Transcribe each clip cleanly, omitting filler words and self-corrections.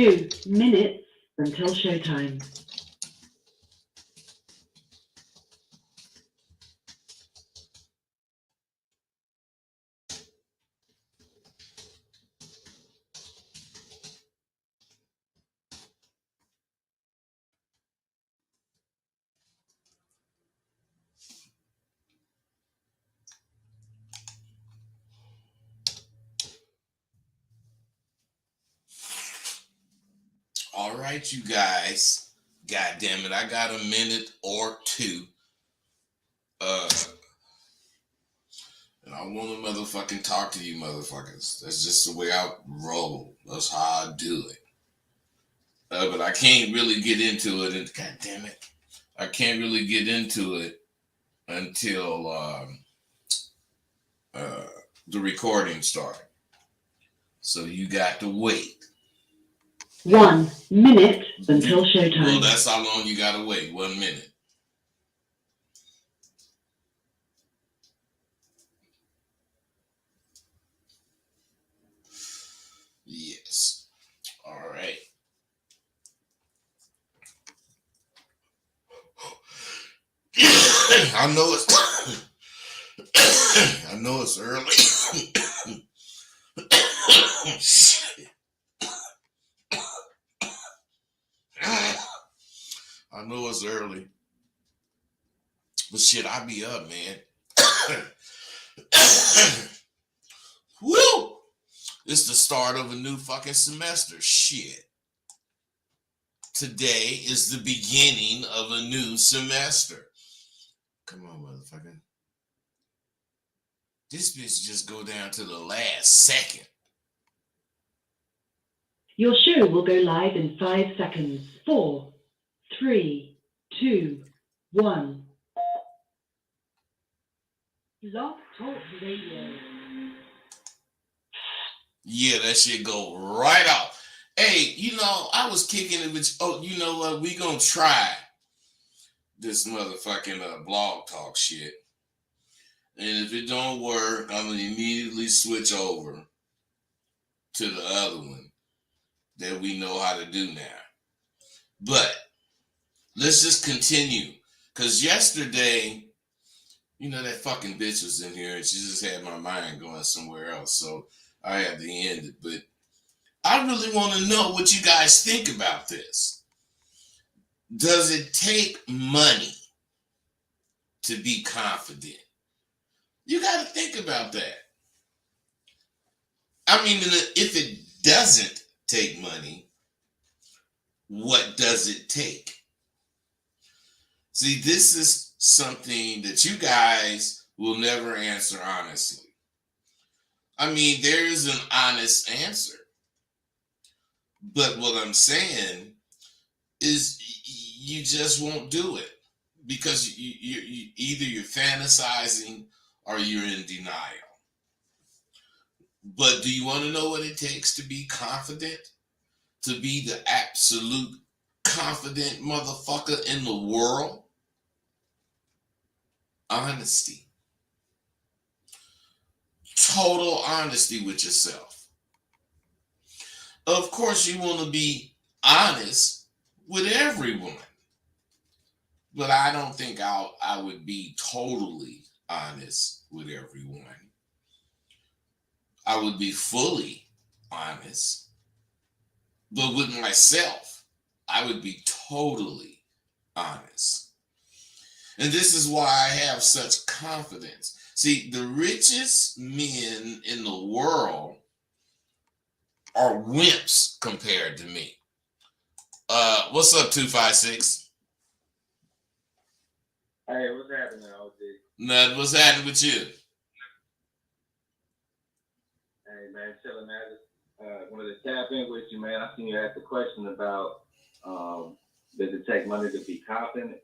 2 minutes until showtime. All right, you guys. God damn it, I got a minute or two. And I want to motherfucking talk to you motherfuckers. That's just the way I roll. That's how I do it. But I can't really get into it. And God damn it, I can't really get into it until the recording started. So you got to wait. 1 minute until showtime. Well, that's how long you got to wait. 1 minute. Yes. All right. I know it's early. Shit. I know it's early. But shit, I be up, man. Woo! It's the start of a new fucking semester. Shit. Today is the beginning of a new semester. Come on, motherfucker. This bitch just go down to the last second. Your show will go live in 5 seconds. 4, 3, 2, 1. Blog Talk Radio. Yeah, that shit go right off. Hey, I was kicking it with, you know what? We gonna try this motherfucking blog talk shit. And if it don't work, I'm gonna immediately switch over to the other one that we know how to do now. But let's just continue. Because yesterday, that fucking bitch was in here and she just had my mind going somewhere else. So I had to end it. But I really want to know what you guys think about this. Does it take money to be confident? You got to think about that. I mean, if it doesn't take money, what does it take? See, this is something that you guys will never answer honestly. I mean, there is an honest answer. But what I'm saying is you just won't do it because you either you're fantasizing or you're in denial. But do you want to know what it takes to be confident? To be the absolute confident motherfucker in the world? Honesty. Total honesty with yourself. Of course, you want to be honest with everyone. But I don't think I would be totally honest with everyone. I would be fully honest. But with myself, I would be totally honest. And this is why I have such confidence. See, the richest men in the world are wimps compared to me. What's up, 256? Hey, what's happening, OG? Nothing. What's happening with you? Hey, man, chilling, man. Just wanted to tap in with you, man. I seen you ask a question about does it take money to be confident?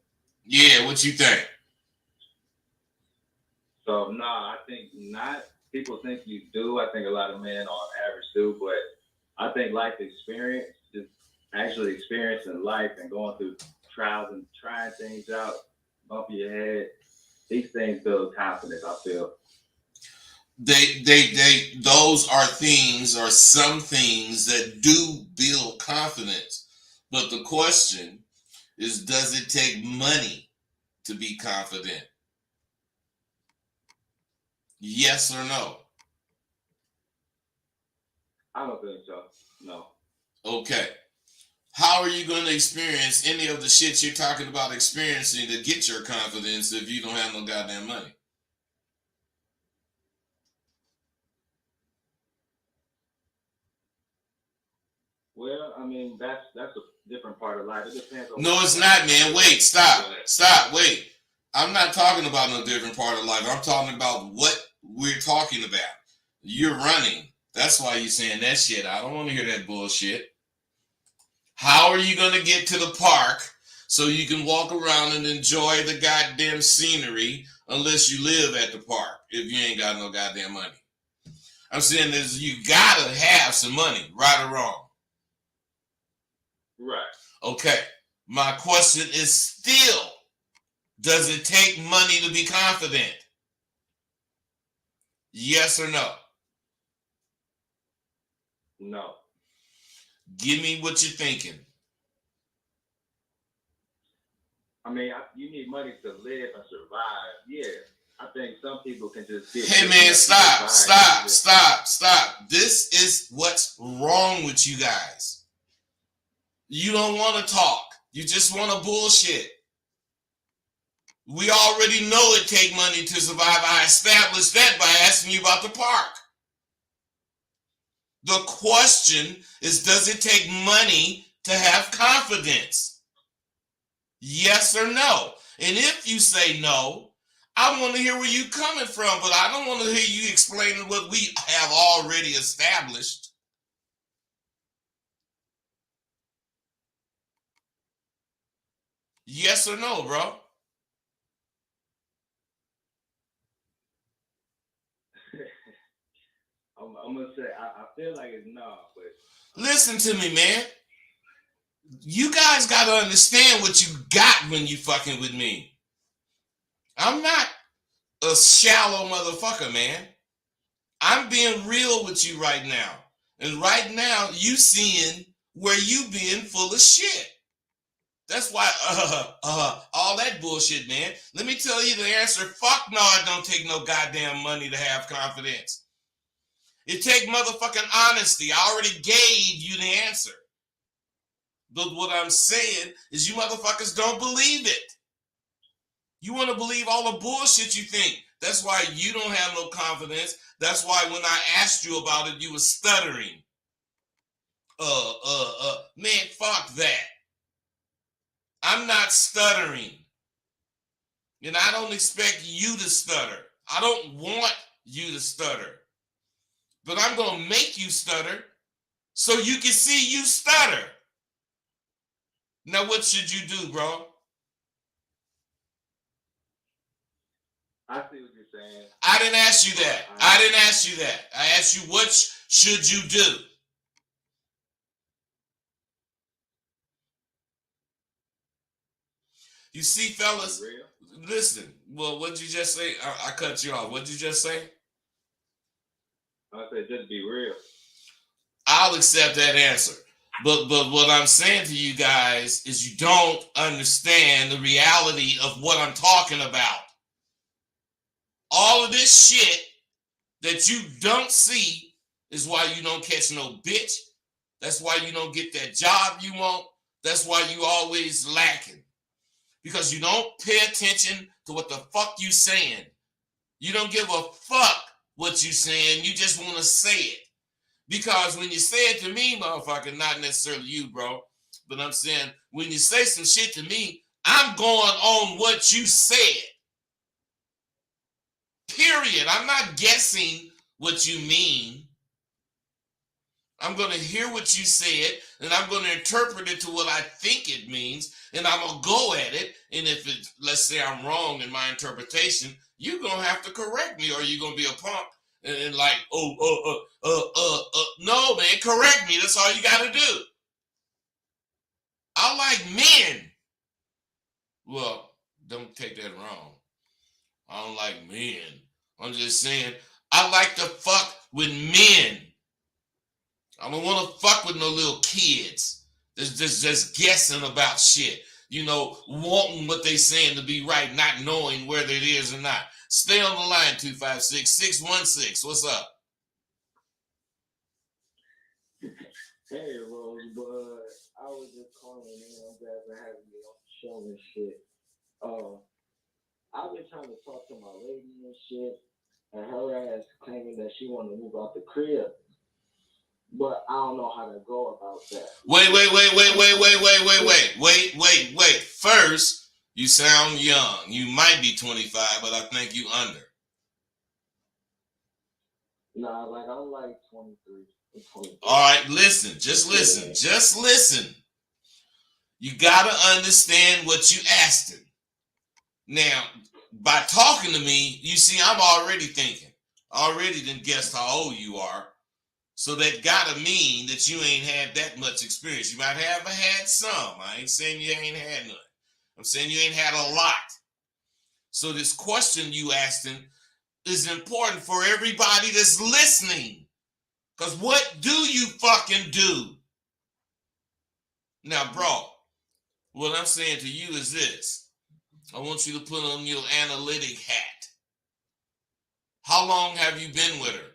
Yeah, what you think? So, no, I think not. People think you do. I think a lot of men on average do, but I think life experience, just actually experiencing life and going through trials and trying things out, bump your head, these things build confidence, I feel. those are things or some things that do build confidence. But the question is, does it take money to be confident? Yes or no? I don't think so. No. Okay. How are you going to experience any of the shit you're talking about experiencing to get your confidence if you don't have no goddamn money? Well, I mean, that's a different part of life. It depends on. No, it's not, man. Wait, stop, wait. I'm not talking about no different part of life. I'm talking about what we're talking about. You're running. That's why you're saying that shit. I don't want to hear that bullshit. How are you going to get to the park so you can walk around and enjoy the goddamn scenery unless you live at the park if you ain't got no goddamn money? I'm saying is you got to have some money, right or wrong. Right. Okay. My question is still, does it take money to be confident? Yes or no? No. Give me what you're thinking. I mean, you need money to live and survive. Yeah. I think some people can just get. Hey man, stop. This is what's wrong with you guys. You don't want to talk. You just want to bullshit. We already know it take money to survive. I established that by asking you about the park. The question is, does it take money to have confidence? Yes or no? And if you say no, I want to hear where you're coming from, but I don't want to hear you explaining what we have already established. Yes or no, bro? I'm gonna say I feel like it's no, but listen to me, man. You guys gotta understand what you got when you fucking with me. I'm not a shallow motherfucker, man. I'm being real with you right now. And right now, you seeing where you being full of shit. That's why, all that bullshit, man. Let me tell you the answer. Fuck no, I don't take no goddamn money to have confidence. It take motherfucking honesty. I already gave you the answer. But what I'm saying is you motherfuckers don't believe it. You want to believe all the bullshit you think. That's why you don't have no confidence. That's why when I asked you about it, you were stuttering. Man, fuck that. I'm not stuttering. And I don't expect you to stutter. I don't want you to stutter. But I'm going to make you stutter so you can see you stutter. Now, what should you do, bro? I see what you're saying. I didn't ask you that. I asked you, what should you do? You see, fellas, listen. Well, what did you just say? I cut you off. What did you just say? I said, just be real. I'll accept that answer. But what I'm saying to you guys is you don't understand the reality of what I'm talking about. All of this shit that you don't see is why you don't catch no bitch. That's why you don't get that job you want. That's why you always lacking. Because you don't pay attention to what the fuck you saying. You don't give a fuck what you saying. You just want to say it. Because when you say it to me, motherfucker, not necessarily you, bro, but I'm saying when you say some shit to me, I'm going on what you said. Period. I'm not guessing what you mean. I'm going to hear what you said, and I'm going to interpret it to what I think it means, and I'm going to go at it. And if it, let's say I'm wrong in my interpretation, you're going to have to correct me, or you're going to be a punk and like, no, man, correct me. That's all you got to do. I like men. Well, don't take that wrong. I don't like men. I'm just saying, I like to fuck with men. I don't want to fuck with no little kids. Just guessing about shit. You know, wanting what they saying to be right, not knowing whether it is or not. Stay on the line, 256-616. What's up? Hey, Rosebud. I was just calling in. I'm glad to have you on the show and shit. I've been trying to talk to my lady and shit, and her ass claiming that she want to move out the crib. But I don't know how to go about that. Wait. First, you sound young. You might be 25, but I think you under. Nah, like I'm like 23. All right, listen. Just listen. You got to understand what you asked him. Now, by talking to me, you see, I'm already thinking. I already done guessed how old you are. So that got to mean that you ain't had that much experience. You might have had some. I ain't saying you ain't had none. I'm saying you ain't had a lot. So this question you asked him is important for everybody that's listening. Because what do you fucking do? Now, bro, what I'm saying to you is this. I want you to put on your analytic hat. How long have you been with her?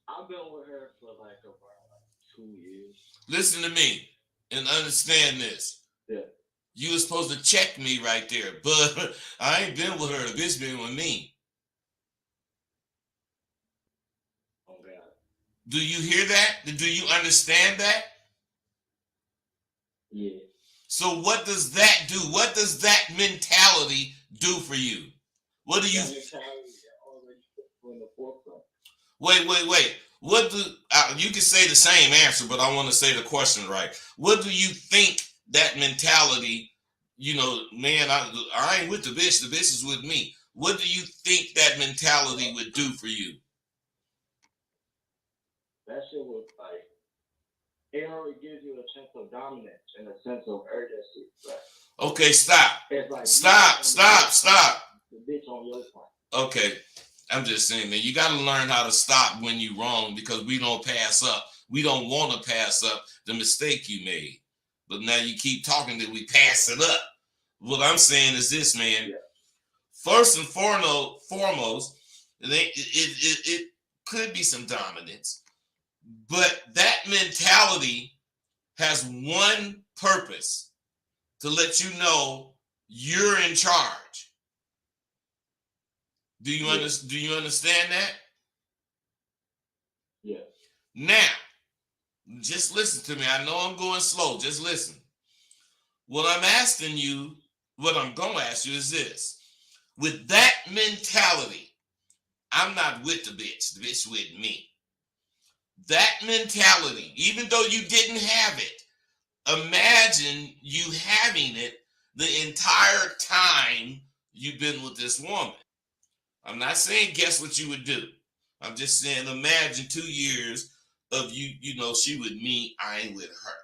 I've been with her for like around 2 years. Listen to me and understand this. Yeah. You were supposed to check me right there, but I ain't been with her. The bitch been with me. Oh, God. Do you hear that? Do you understand that? Yeah. So what does that do? What does that mentality do for you? What do you... That mentality is already put in the forefront. Wait. What do... you can say the same answer, but I want to say the question right. What do you think that mentality, you know, man, I ain't with the bitch is with me. What do you think that mentality would do for you? That shit was like, it already gives you a sense of dominance and a sense of urgency. Right? Okay, stop. It's like Stop. The bitch on your side. Okay, I'm just saying, man, you got to learn how to stop when you're wrong because we don't pass up. We don't want to pass up the mistake you made. But now you keep talking that we pass it up. What I'm saying is this, man. Yeah. First and foremost, it could be some dominance. But that mentality has one purpose, to let you know you're in charge. Do you understand that? Yeah. Now, just listen to me. I know I'm going slow. Just listen. What I'm asking you, what I'm going to ask you is this. With that mentality, I'm not with the bitch. The bitch with me. That mentality, even though you didn't have it, imagine you having it the entire time you've been with this woman. I'm not saying guess what you would do. I'm just saying imagine 2 years of you know, she with me, I ain't with her.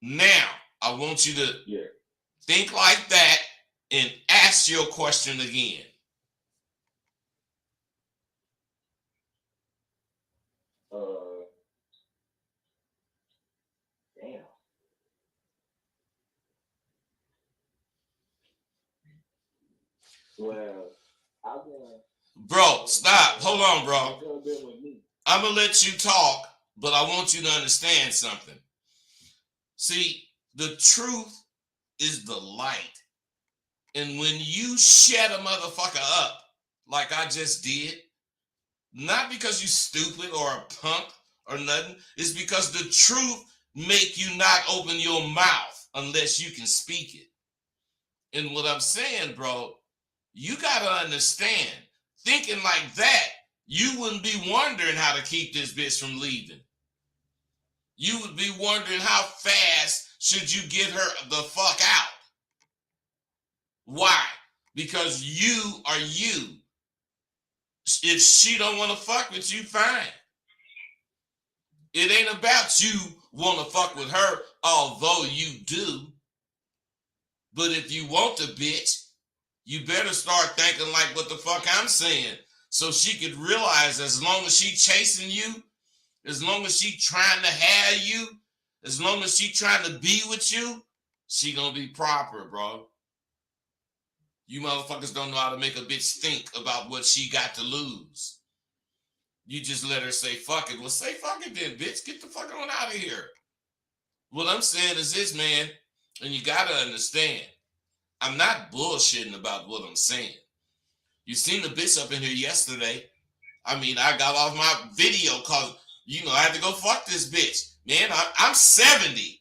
Now, I want you to think like that and ask your question again. Damn. Well, I've been... Bro, stop. Hold on, bro. I'm going to let you talk, but I want you to understand something. See, the truth is the light. And when you shut a motherfucker up, like I just did, not because you stupid or a punk or nothing, it's because the truth make you not open your mouth unless you can speak it. And what I'm saying, bro, you got to understand, thinking like that, you wouldn't be wondering how to keep this bitch from leaving. You would be wondering how fast should you get her the fuck out. Why? Because you are you. If she don't want to fuck with you, fine. It ain't about you want to fuck with her, although you do. But if you want the bitch, You better start thinking like what the fuck I'm saying, so she could realize as long as she chasing you, as long as she trying to have you, as long as she trying to be with you, she gonna be proper, bro. You motherfuckers don't know how to make a bitch think about what she got to lose. You just let her say fuck it. Well, say fuck it then, bitch. Get the fuck on out of here. What I'm saying is this, man, and you gotta understand, I'm not bullshitting about what I'm saying. You seen the bitch up in here yesterday. I mean, I got off my video because, you know, I had to go fuck this bitch. Man, I'm 70.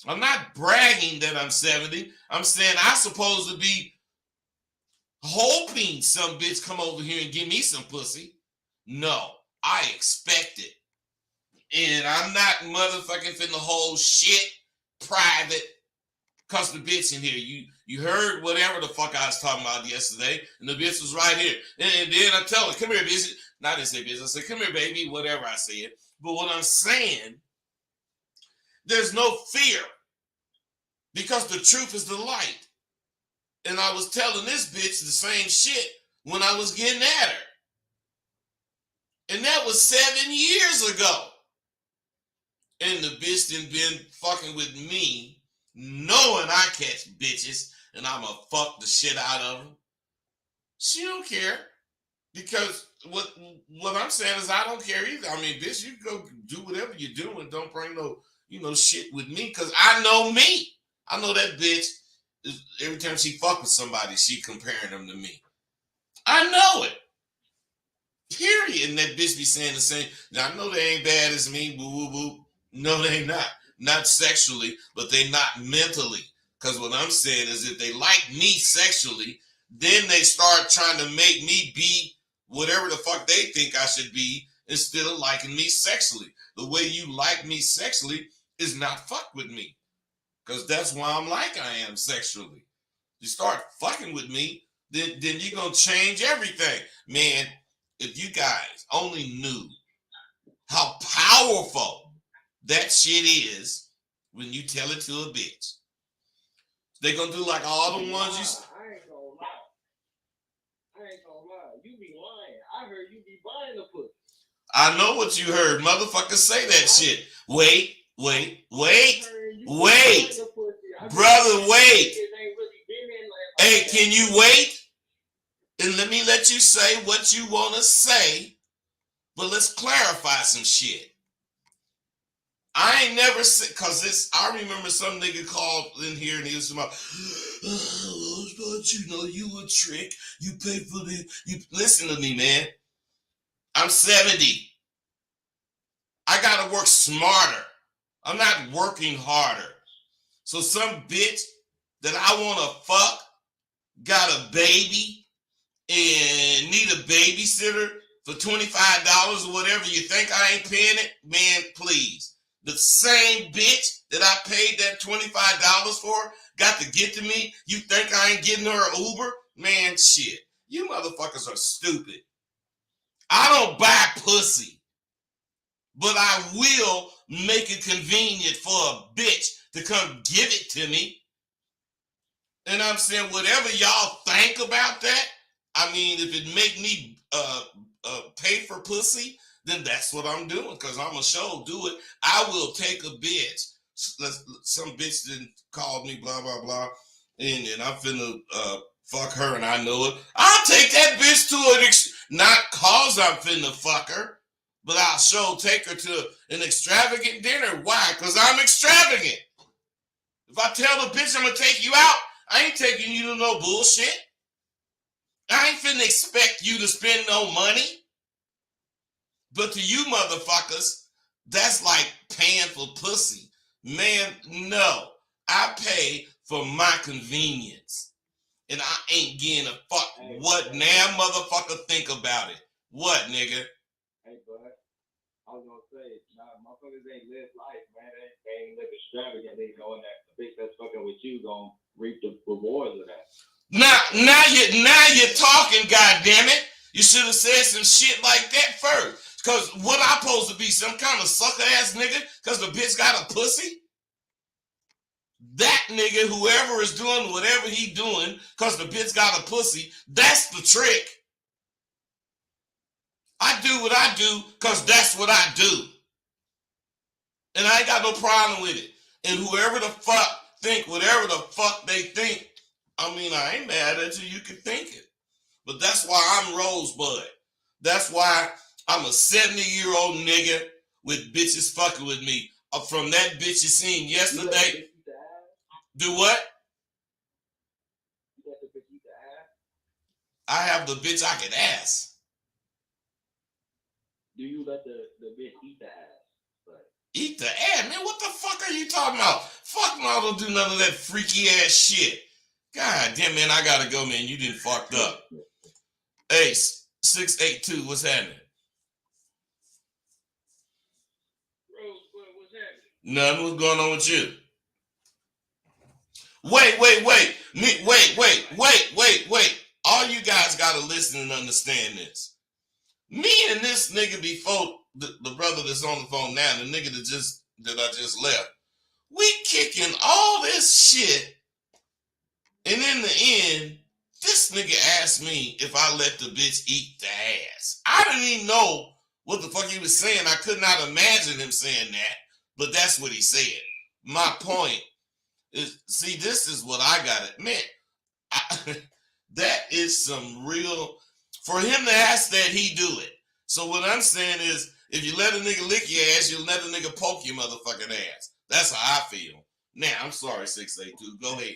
I'm not bragging that I'm 70. I'm saying I'm supposed to be hoping some bitch come over here and give me some pussy. No, I expect it. And I'm not motherfucking finna hold shit private because the bitch in here. You heard whatever the fuck I was talking about yesterday, and the bitch was right here. And then I tell her, come here, bitch. Not I say bitch, I say, come here, baby, whatever I said. But what I'm saying, there's no fear because the truth is the light. And I was telling this bitch the same shit when I was getting at her. And that was 7 years ago. And the bitch done been fucking with me, knowing I catch bitches and I'ma fuck the shit out of them. She don't care. Because what I'm saying is I don't care either. I mean, bitch, you go do whatever you do and don't bring no, shit with me. Because I know me. I know that bitch, every time she fuck with somebody, she comparing them to me. I know it. Period. And that bitch be saying the same. Now, I know they ain't bad as me. Boo, boo, boo. No, they not. Not sexually, but they not mentally. Because what I'm saying is if they like me sexually, then they start trying to make me be whatever the fuck they think I should be instead of liking me sexually. The way you like me sexually is not fuck with me. Because that's why I'm like I am sexually. You start fucking with me, then you're going to change everything. Man, if you guys only knew how powerful that shit is when you tell it to a bitch. They gonna do like all the ones you... I ain't gonna lie. You be lying. I heard you be buying the pussy. I know what you heard. Motherfuckers say that shit. Wait. Brother, wait. Hey, can you wait? And let me let you say what you want to say. But let's clarify some shit. I ain't never said, because I remember some nigga called in here and he was about, you a trick. You pay for the, you listen to me, man. I'm 70. I got to work smarter. I'm not working harder. So some bitch that I want to fuck got a baby and need a babysitter for $25 or whatever. You think I ain't paying it? Man, please. The same bitch that I paid that $25 for got to get to me. You think I ain't getting her an Uber? Man, shit. You motherfuckers are stupid. I don't buy pussy. But I will make it convenient for a bitch to come give it to me. And I'm saying whatever y'all think about that, I mean, if it make me pay for pussy, then that's what I'm doing, because I'm a show do it. I will take a bitch. Some bitch didn't call me, blah, blah, blah, and I'm finna fuck her, and I know it. I'll take that bitch to not cause I'm finna fuck her, but I'll sure take her to an extravagant dinner. Why? Because I'm extravagant. If I tell the bitch I'm gonna take you out, I ain't taking you to no bullshit. I ain't finna expect you to spend no money. But to you motherfuckers, that's like paying for pussy. Man, no. I pay for my convenience. And I ain't getting a fuck what damn motherfucker think about it. What, nigga? Hey, bud. I was gonna say, motherfuckers ain't live life, man. They ain't live extravagant. They going that the bitch that's fucking with you gonna reap the rewards of that. Now you're talking, goddammit. You should have said some shit like that first. Because what I supposed to be, some kind of sucker ass nigga because the bitch got a pussy? that nigga, whoever is doing whatever he doing, because the bitch got a pussy, that's the trick. I do what I do because that's what I do. And I ain't got no problem with it. And whoever the fuck think whatever the fuck they think, I mean, I ain't mad at you. You can think it. But that's why I'm Rosebud. That's why I'm a 70-year-old nigga with bitches fucking with me. From that bitch you seen yesterday. Do what? I have the bitch I can ask. Do you let the bitch eat the ass? Eat the ass? Man, what the fuck are you talking about? Fuck no, I don't do none of that freaky ass shit. God damn, man, I gotta go, man. You done fucked up. Hey, 682, what's happening? Rosebud, what's happening? Nothing. What's going on with you? Wait. Wait. All you guys gotta listen and understand this. Me and this nigga before the brother that's on the phone now, the nigga that I just left, we kicking all this shit, and in the end, this nigga asked me if I let the bitch eat the ass. I didn't even know what the fuck he was saying. I could not imagine him saying that, but that's what he said. My point is, see, this is what I got to admit. That is some real, for him to ask that, he do it. So what I'm saying is, if you let a nigga lick your ass, you'll let a nigga poke your motherfucking ass. That's how I feel. Now, I'm sorry, 682. Go ahead.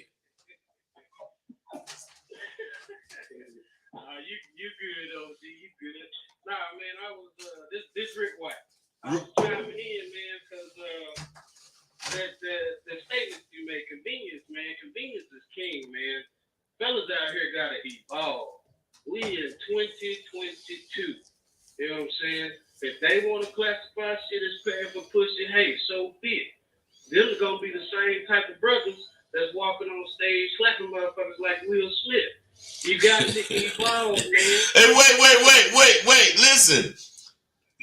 You good, OG. You good. Nah, man, I was, this Rick White. I was chiming in, man, because the statements you make, convenience, man. Convenience is king, man. Fellas out here gotta evolve. We in 2022. You know what I'm saying? If they want to classify shit as paying for pussy, hey, so be it. These are gonna be the same type of brothers that's walking on stage slapping motherfuckers like Will Smith. You got to evolve, man. Hey, wait. Listen.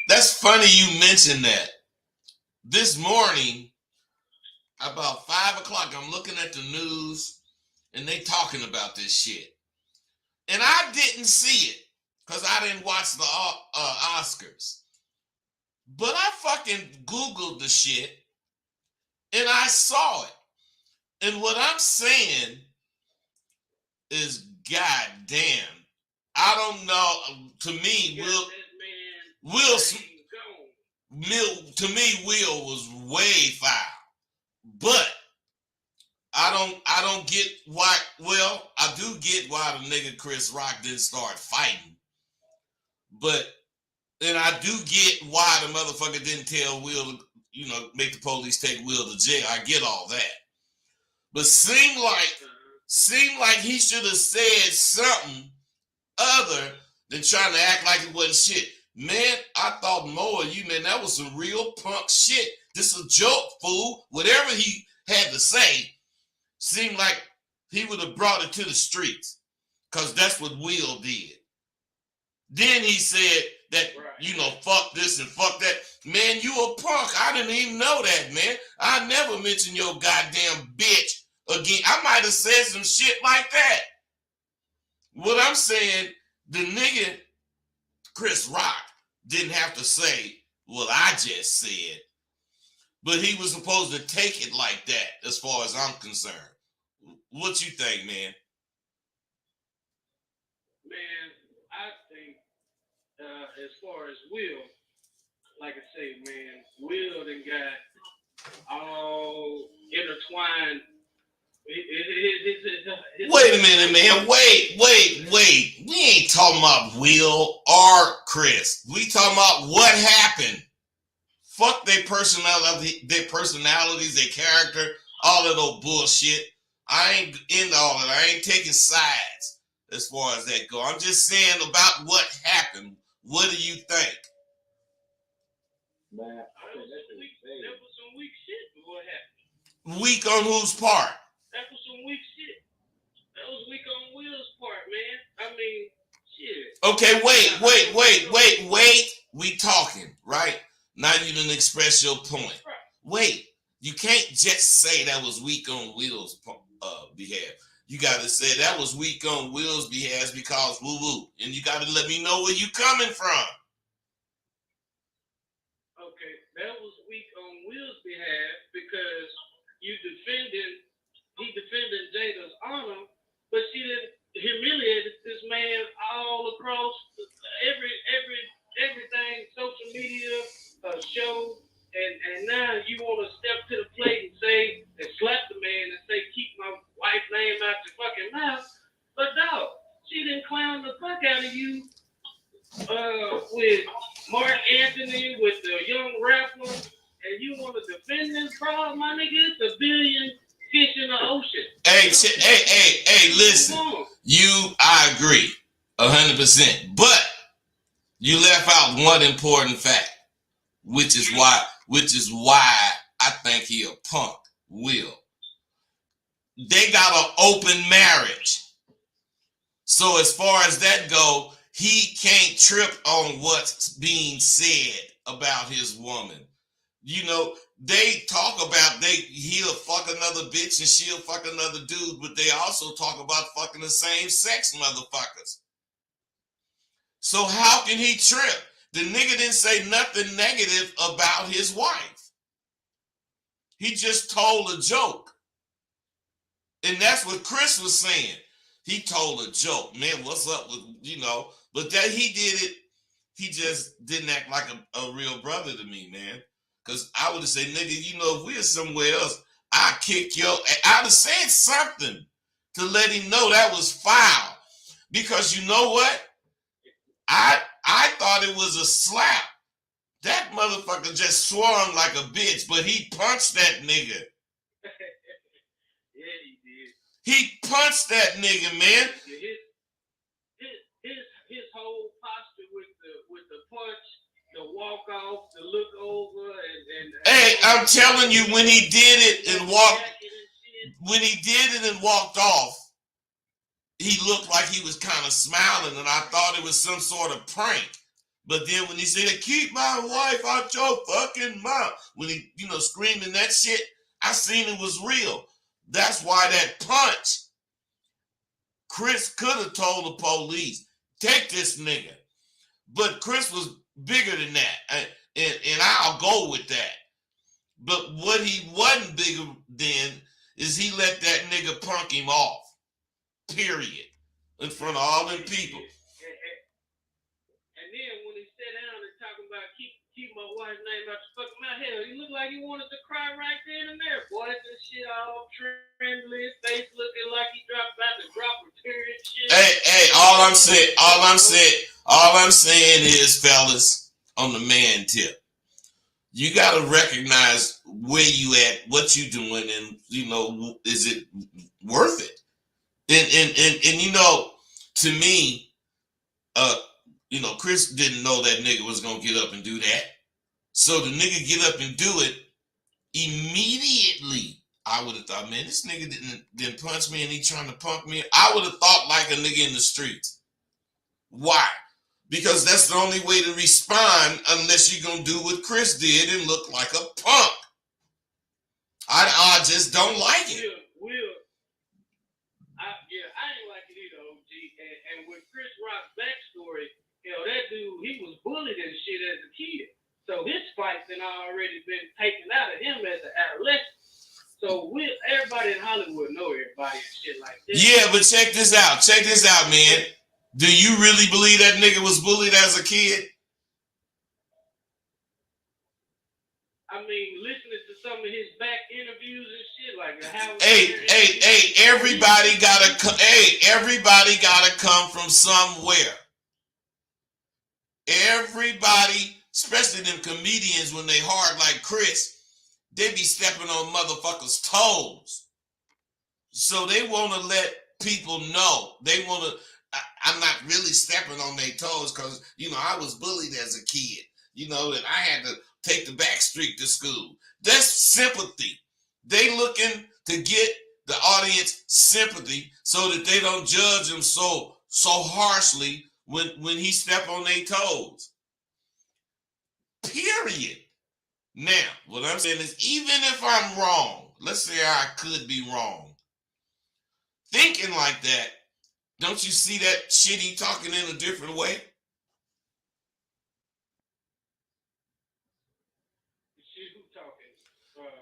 That's funny you mentioned that. This morning, about 5 o'clock, I'm looking at the news and they talking about this shit. And I didn't see it because I didn't watch the Oscars. But I fucking Googled the shit and I saw it. And what I'm saying is, goddamn, I don't know. To me, Will was way foul. But I don't get why. Well, I do get why the nigga Chris Rock didn't start fighting. But and I do get why the motherfucker didn't tell Will to, make the police take Will to jail. I get all that. But seemed like he should have said something other than trying to act like it wasn't shit. Man, I thought more of you, man. That was some real punk shit. This is a joke, fool. Whatever he had to say seemed like he would have brought it to the streets, because that's what Will did. Then he said that, fuck this and fuck that. Man, you a punk. I didn't even know that, man. I never mentioned your goddamn bitch again. I might have said some shit like that. What I'm saying, the nigga Chris Rock didn't have to say what I just said, but he was supposed to take it like that, as far as I'm concerned. What you think, man? Man, I think as far as Will, like I say, man, Will done got all intertwined. Wait a minute, man. Wait. We ain't talking about Will or Chris. We talking about what happened. Fuck their personality, their character, all of those bullshit. I ain't into all of that. I ain't taking sides as far as that go. I'm just saying about what happened. What do you think? Man, That was some weak shit, but what happened? Weak on whose part? That was some weak shit. That was weak on Will's part, man. I mean, shit. Okay, wait. We talking, right? Now you didn't express your point. Right. Wait, You can't just say that was weak on Will's behalf. You got to say that was weak on Will's behalf because woo-woo. And you got to let me know where you coming from. Okay, that was weak on Will's behalf because he defended Jada's honor, but she didn't humiliated this man all across everything, social media, show, and now you want to step to the plate and say and slap the man and say keep my wife's name out your fucking mouth, but dog, she didn't clown the fuck out of you with Mark Anthony, with the young rapper, and you want to defend this bro, my nigga, it's a billion fish in the ocean. Hey, listen. I agree 100%. But you left out one important fact, which is why I think he a punk, Will. They got an open marriage. So as far as that go, he can't trip on what's being said about his woman. You know, they talk about he'll fuck another bitch and she'll fuck another dude, but they also talk about fucking the same sex motherfuckers. So how can he trip? The nigga didn't say nothing negative about his wife. He just told a joke. And that's what Chris was saying. He told a joke. Man, what's up with, but that he did it, he just didn't act like a real brother to me, man. Because I would have said, nigga, if we were somewhere else, I'd kick I'd have said something to let him know that was foul. Because you know what? I thought it was a slap. That motherfucker just swung like a bitch, but he punched that nigga. Yeah, he did. He punched that nigga, man. His whole posture with the punch, the walk off, the look over, and hey, I'm telling you, when he did it and walked off, he looked like he was kind of smiling, and I thought it was some sort of prank. But then when he said, "Keep my wife out your fucking mouth," when he, screaming that shit, I seen it was real. That's why that punch, Chris could have told the police, "Take this nigga." But Chris was bigger than that, and I'll go with that. But what he wasn't bigger than is he let that nigga punk him off, period, in front of all them people. And then when he sat down and talking about keep my wife's name out your fucking mouth, hell, he looked like he wanted to cry right then and there. Voice and shit all trembling, face looking like he about to drop a tear and shit. Hey, all I'm saying is, fellas, on the man tip, you gotta recognize where you at, what you doing, and is it worth it? And to me, Chris didn't know that nigga was gonna get up and do that. So the nigga get up and do it immediately. I would have thought, man, this nigga didn't punch me and he trying to punk me. I would have thought like a nigga in the streets. Why? Because that's the only way to respond unless you're going to do what Chris did and look like a punk. I just don't like it. I ain't like it either, OG. And with Chris Rock's backstory, that dude, he was bullied and shit as a kid. So his fights had already been taken out of him as an adolescent. So everybody in Hollywood know everybody and shit like that. Yeah, but check this out. Man. Do you really believe that nigga was bullied as a kid? I mean, listening to some of his back interviews and shit like how. Everybody gotta come from somewhere. Everybody, especially them comedians, when they hard like Chris, they be stepping on motherfuckers' toes. So they want to let people know. They want to. I'm not really stepping on their toes because, I was bullied as a kid, and I had to take the back street to school. That's sympathy. They looking to get the audience sympathy so that they don't judge him so harshly when he step on their toes. Period. Now, what I'm saying is, even if I'm wrong, let's say I could be wrong, thinking like that, don't you see that shit he talking in a different way? Shit, who talking?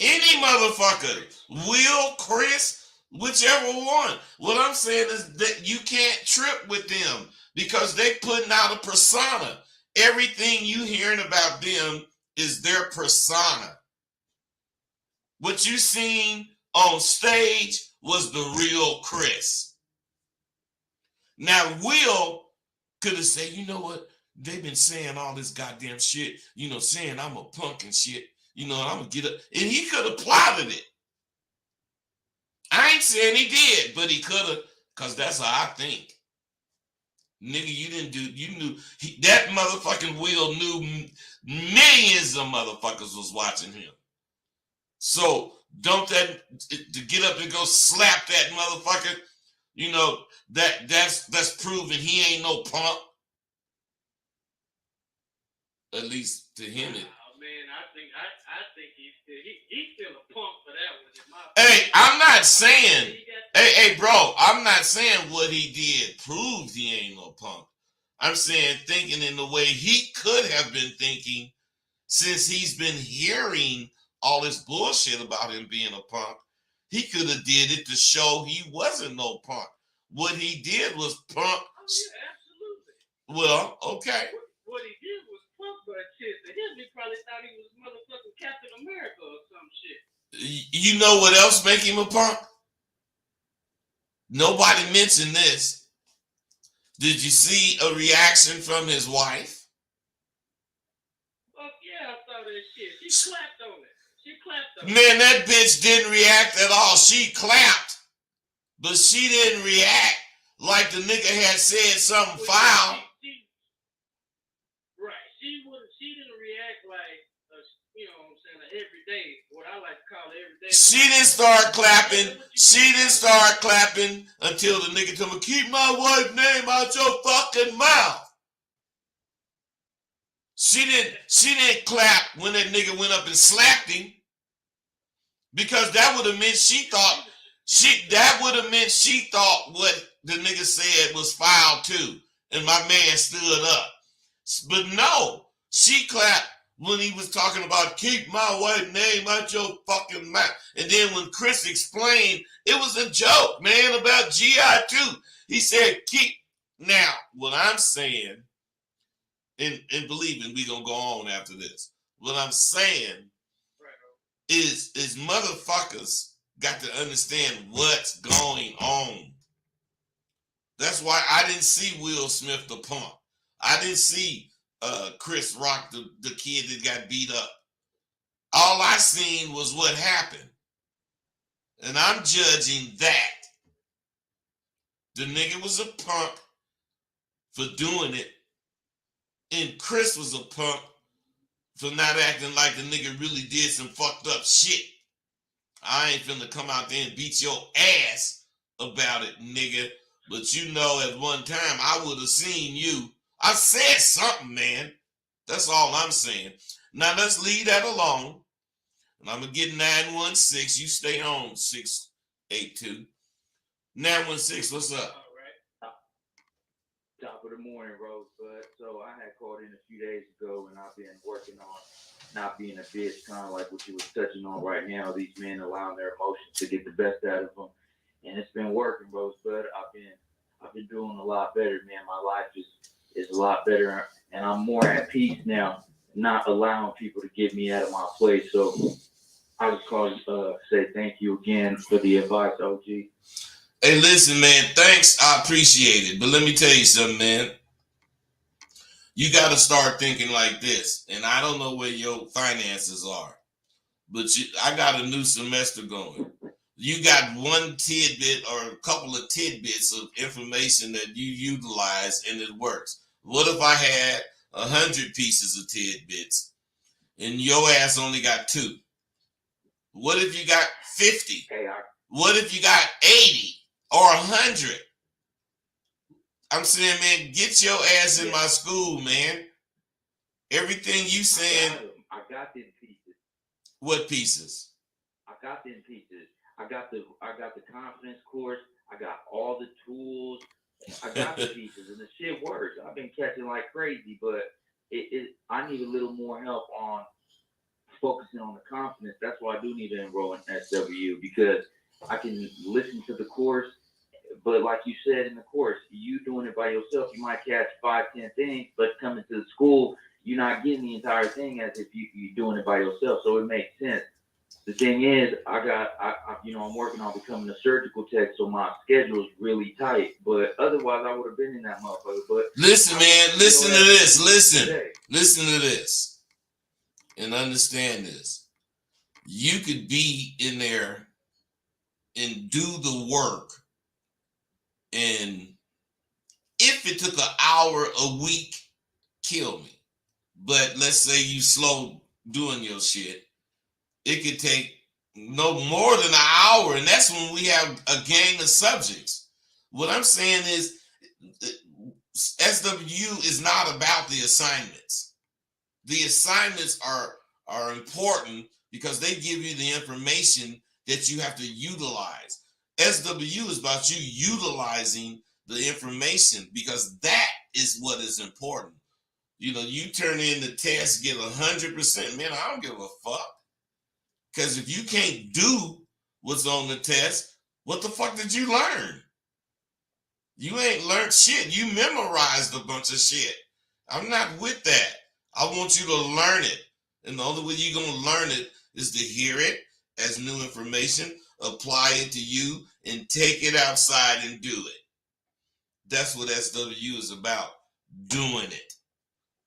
Any motherfucker, Will, Chris, whichever one. What I'm saying is that you can't trip with them because they putting out a persona. Everything you hearing about them is their persona. What you seen on stage was the real Chris. Now, Will could have said, you know what? They've been saying all this goddamn shit, saying I'm a punk and shit, I'm gonna get up. And he could have plotted it. I ain't saying he did, but he could have, because that's how I think. Nigga, you knew, that motherfucking Will knew millions of motherfuckers was watching him. So don't to get up and go slap that motherfucker, that's proving he ain't no punk. At least to him. Oh man, I think he's still a punk for that one. Hey, I'm not saying. Hey, bro, I'm not saying what he did proves he ain't no punk. I'm saying thinking in the way he could have been thinking, since he's been hearing all this bullshit about him being a punk. He could have did it to show he wasn't no punk. What he did was punk. Oh yeah, absolutely. Well, okay. What he did was punk, but shit, to him, he probably thought he was motherfucking Captain America or some shit. You know what else make him a punk? Nobody mentioned this. Did you see a reaction from his wife? Fuck yeah, I saw that shit. She clapped on it. She clapped on it. Man, that bitch didn't react at all. She clapped, but she didn't react like the nigga had said something foul. She didn't react like, what I'm saying, like every day. What I like to call every day. She didn't start clapping. She didn't start clapping until the nigga told me, keep my wife's name out your fucking mouth. She didn't clap when that nigga went up and slapped him, because that would have meant she thought what the nigga said was foul too, and my man stood up. But no, she clapped when he was talking about keep my wife's name out your fucking mouth. And then when Chris explained, it was a joke, man, about GI2. He said keep. Now, what I'm saying, and believe me, we gonna go on after this. What I'm saying is motherfuckers got to understand what's going on. That's why I didn't see Will Smith the punk. I didn't see Chris Rock, the kid that got beat up. All I seen was what happened. And I'm judging that. The nigga was a punk for doing it. And Chris was a punk for not acting like the nigga really did some fucked up shit. I ain't finna come out there and beat your ass about it, nigga. But at one time, I would have seen you. I said something, man. That's all I'm saying. Now, let's leave that alone. And I'm going to get 916. You stay on, 682. 916, what's up? All right. Top of the morning, Rosebud. So I had called in a few days ago, and I've been working on not being a bitch, kind of like what you was touching on right now. These men allowing their emotions to get the best out of them. And it's been working, Rosebud. I've been doing a lot better, man. My life is a lot better, and I'm more at peace now, not allowing people to get me out of my place. So I was calling to say thank you again for the advice, OG. Hey, listen, man, thanks. I appreciate it. But let me tell you something, man. You got to start thinking like this. And I don't know where your finances are, but I got a new semester going. You got one tidbit or a couple of tidbits of information that you utilize and it works. What if I had 100 pieces of tidbits and your ass only got 2? What if you got 50? What if you got 80 or 100? I'm saying, man, get your ass in my school, man. Everything you saying. I got them pieces. What pieces? I got them pieces. I got the confidence course. I got all the tools. I got the pieces, and the shit works. I've been catching like crazy, but I need a little more help on focusing on the confidence. That's why I do need to enroll in SW, because I can listen to the course, but like you said in the course, you doing it by yourself, you might catch 5-10 things, but coming to the school, you're not getting the entire thing as if you're doing it by yourself. So it makes sense. The thing is, I'm working on becoming a surgical tech, so my schedule is really tight. But otherwise, I would have been in that motherfucker. But listen, man, listen to this. Listen to this, and understand this. You could be in there and do the work, and if it took an hour a week, kill me. But let's say you slow doing your shit, it could take no more than an hour, and that's when we have a gang of subjects. What I'm saying is, SW is not about the assignments. The assignments are important because they give you the information that you have to utilize. SW is about you utilizing the information, because that is what is important. You know, you turn in the test, get 100%. Man, I don't give a fuck. Because if you can't do what's on the test, what the fuck did you learn? You ain't learned shit. You memorized a bunch of shit. I'm not with that. I want you to learn it. And the only way you're going to learn it is to hear it as new information, apply it to you, and take it outside and do it. That's what SW is about, doing it.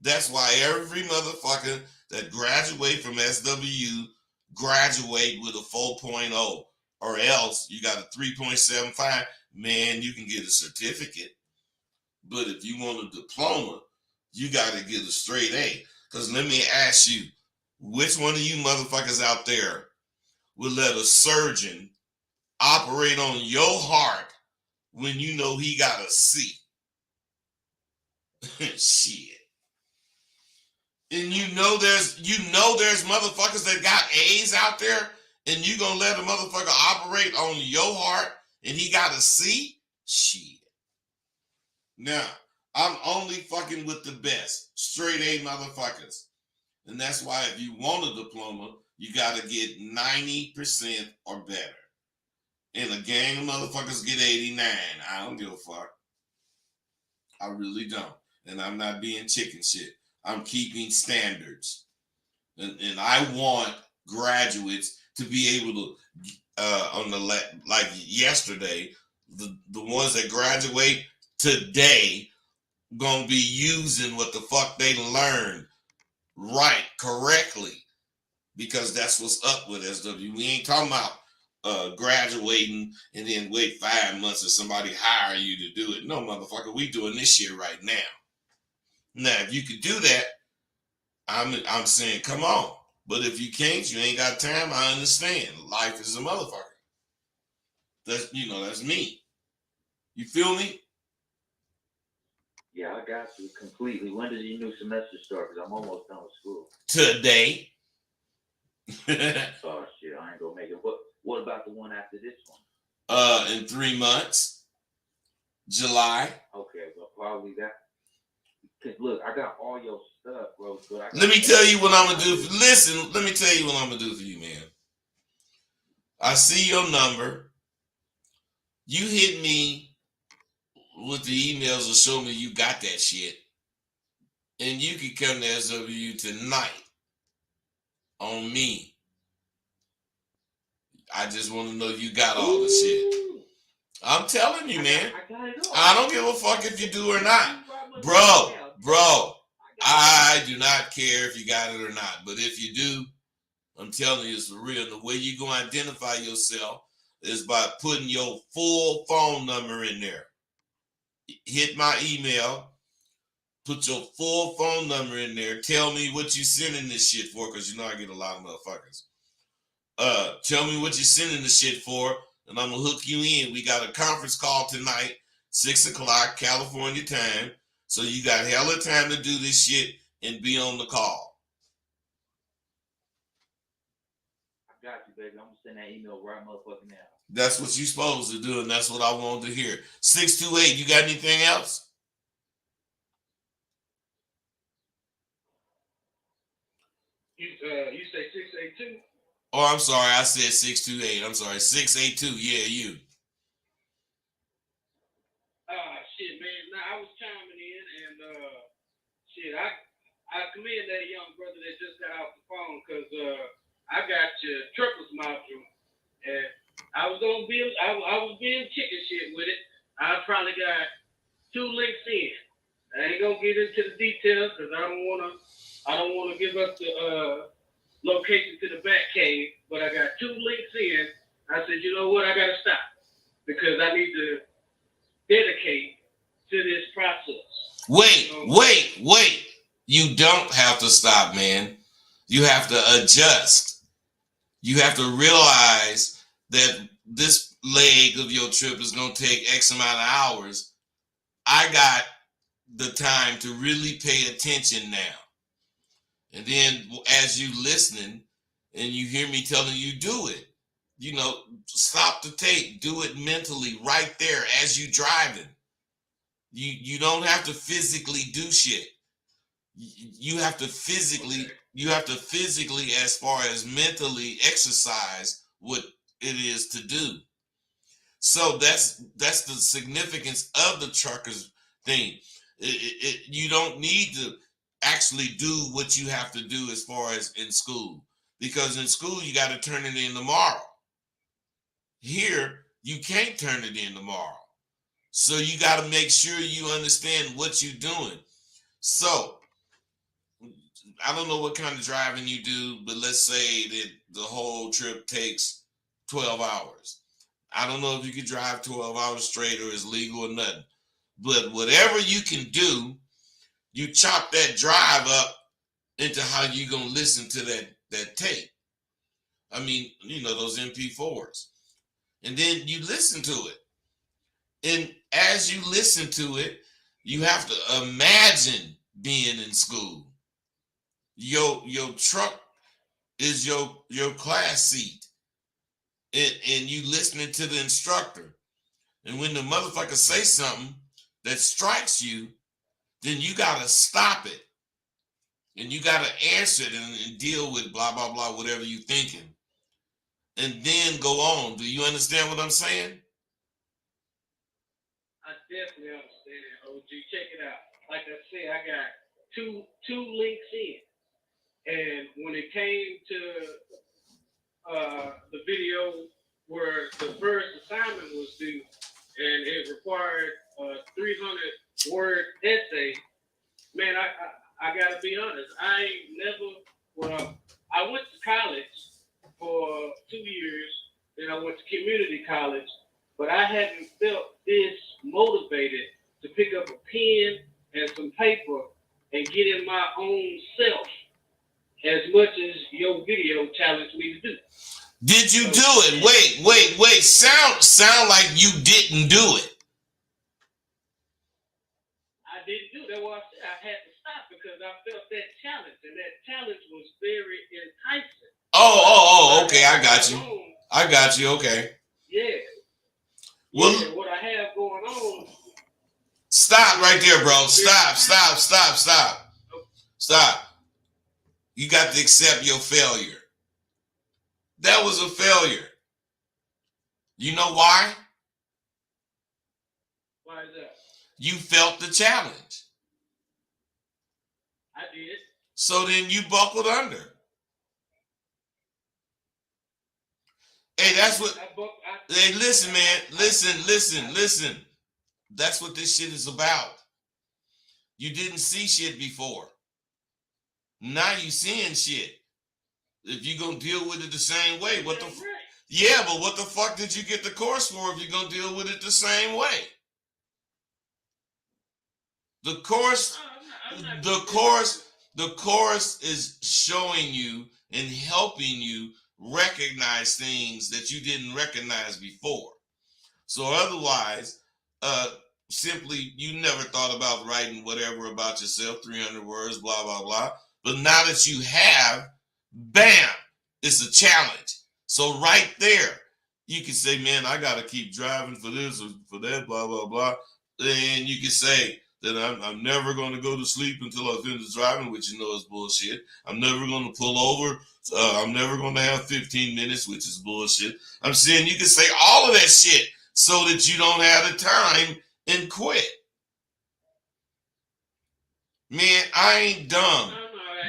That's why every motherfucker that graduate from SW graduate with a 4.0, or else you got a 3.75. Man, you can get a certificate. But if you want a diploma, you got to get a straight A. Because let me ask you, which one of you motherfuckers out there will let a surgeon operate on your heart when you know he got a C? Shit. And you know there's motherfuckers that got A's out there, and you gonna let a motherfucker operate on your heart and he got a C? Shit. Now, I'm only fucking with the best, straight A motherfuckers. And that's why if you want a diploma, you gotta get 90% or better. And a gang of motherfuckers get 89. I don't give a fuck. I really don't. And I'm not being chicken shit. I'm keeping standards. And I want graduates to be able to, like yesterday, the ones that graduate today gonna be using what the fuck they learned right, correctly, because that's what's up with SW. We ain't talking about graduating and then wait 5 months or somebody hire you to do it. No, motherfucker, we doing this shit right now. Now, if you could do that, I'm saying, come on. But if you can't, you ain't got time, I understand. Life is a motherfucker. That's me. You feel me? Yeah, I got you completely. When does your new semester start? Because I'm almost done with school. Today. Oh shit, I ain't gonna make it. What about the one after this one? In 3 months. July. Okay, well probably that. Cause look, I got all your stuff, bro. Let me tell you what I'm gonna do. Let me tell you what I'm gonna do for you, man. I see your number. You hit me with the emails to show me you got that shit. And you can come to SW tonight on me. I just want to know you got all the shit. I'm telling you, man. I don't give a fuck if you do or not. Bro, I do not care if you got it or not. But if you do, I'm telling you, it's for real. The way you're going to identify yourself is by putting your full phone number in there. Hit my email, put your full phone number in there. Tell me what you sending this shit for, because you know I get a lot of motherfuckers. Tell me what you're sending the shit for, and I'm going to hook you in. We got a conference call tonight, 6 o'clock, California time. So you got hella time to do this shit and be on the call. baby. I'm gonna send that email right motherfucking now. That's what you're supposed to do, and that's what I wanted to hear. 628, you got anything else? You say 682? Oh, I'm sorry, I said 628. I'm sorry, 682. Yeah, you. Shit, man. Nah, I was chiming in, and shit, I commend that young brother that just got off the phone, because I got your trucker's module, and I was being chicken shit with it. I probably got 2 links in. I ain't gonna get into the details because I don't wanna give up the location to the back cave, but I got 2 links in. I said, you know what, I gotta stop because I need to dedicate to this process. Wait. You don't have to stop, man. You have to adjust. You have to realize that this leg of your trip is going to take X amount of hours. I got the time to really pay attention now. And then as you listening and you hear me telling you do it, stop the tape, do it mentally right there as you driving. You don't have to physically do shit. You have to physically, as far as mentally exercise what it is to do. So that's the significance of the truckers thing. You don't need to actually do what you have to do as far as in school, because in school you got to turn it in tomorrow. Here you can't turn it in tomorrow, so you got to make sure you understand what you're doing. So I don't know what kind of driving you do, but let's say that the whole trip takes 12 hours. I don't know if you can drive 12 hours straight or it's legal or nothing. But whatever you can do, you chop that drive up into how you're going to listen to that tape. I mean, those MP4s. And then you listen to it. And as you listen to it, you have to imagine being in school. Your truck is your class seat. And you listening to the instructor. And when the motherfucker say something that strikes you, then you gotta stop it. And you gotta answer it and deal with blah, blah, blah, whatever you thinking. And then go on. Do you understand what I'm saying? I definitely understand, OG. Check it out. Like I said, I got two links in. And when it came to the video where the first assignment was due and it required a 300-word essay, man, I gotta be honest. I went to college for 2 years, then I went to community college, but I haven't felt this motivated to pick up a pen and some paper and get in my own self as much as your video challenged me to do. Did you do it? Wait. Sound like you didn't do it. I didn't do that. Well, I said I had to stop because I felt that challenge, and that challenge was very enticing. Oh, okay. I got you. Okay. Yeah. Well, yeah, what I have going on. Stop right there, bro. Stop. You got to accept your failure. That was a failure. You know why? Why is that? You felt the challenge. I did. So then you buckled under. Hey, that's what. Hey, listen, man. Listen. That's what this shit is about. You didn't see shit before. Now you seeing shit. If you gonna deal with it the same way, what the? Yeah, but what the fuck did you get the course for if you're gonna deal with it the same way? The course is showing you and helping you recognize things that you didn't recognize before. So otherwise, simply you never thought about writing whatever about yourself, 300 words, blah, blah, blah. But now that you have, bam, it's a challenge. So right there, you can say, man, I got to keep driving for this or for that, blah, blah, blah. And you can say that I'm never going to go to sleep until I finish driving, which you know is bullshit. I'm never going to pull over. I'm never going to have 15 minutes, which is bullshit. I'm saying you can say all of that shit so that you don't have the time and quit. Man, I ain't dumb.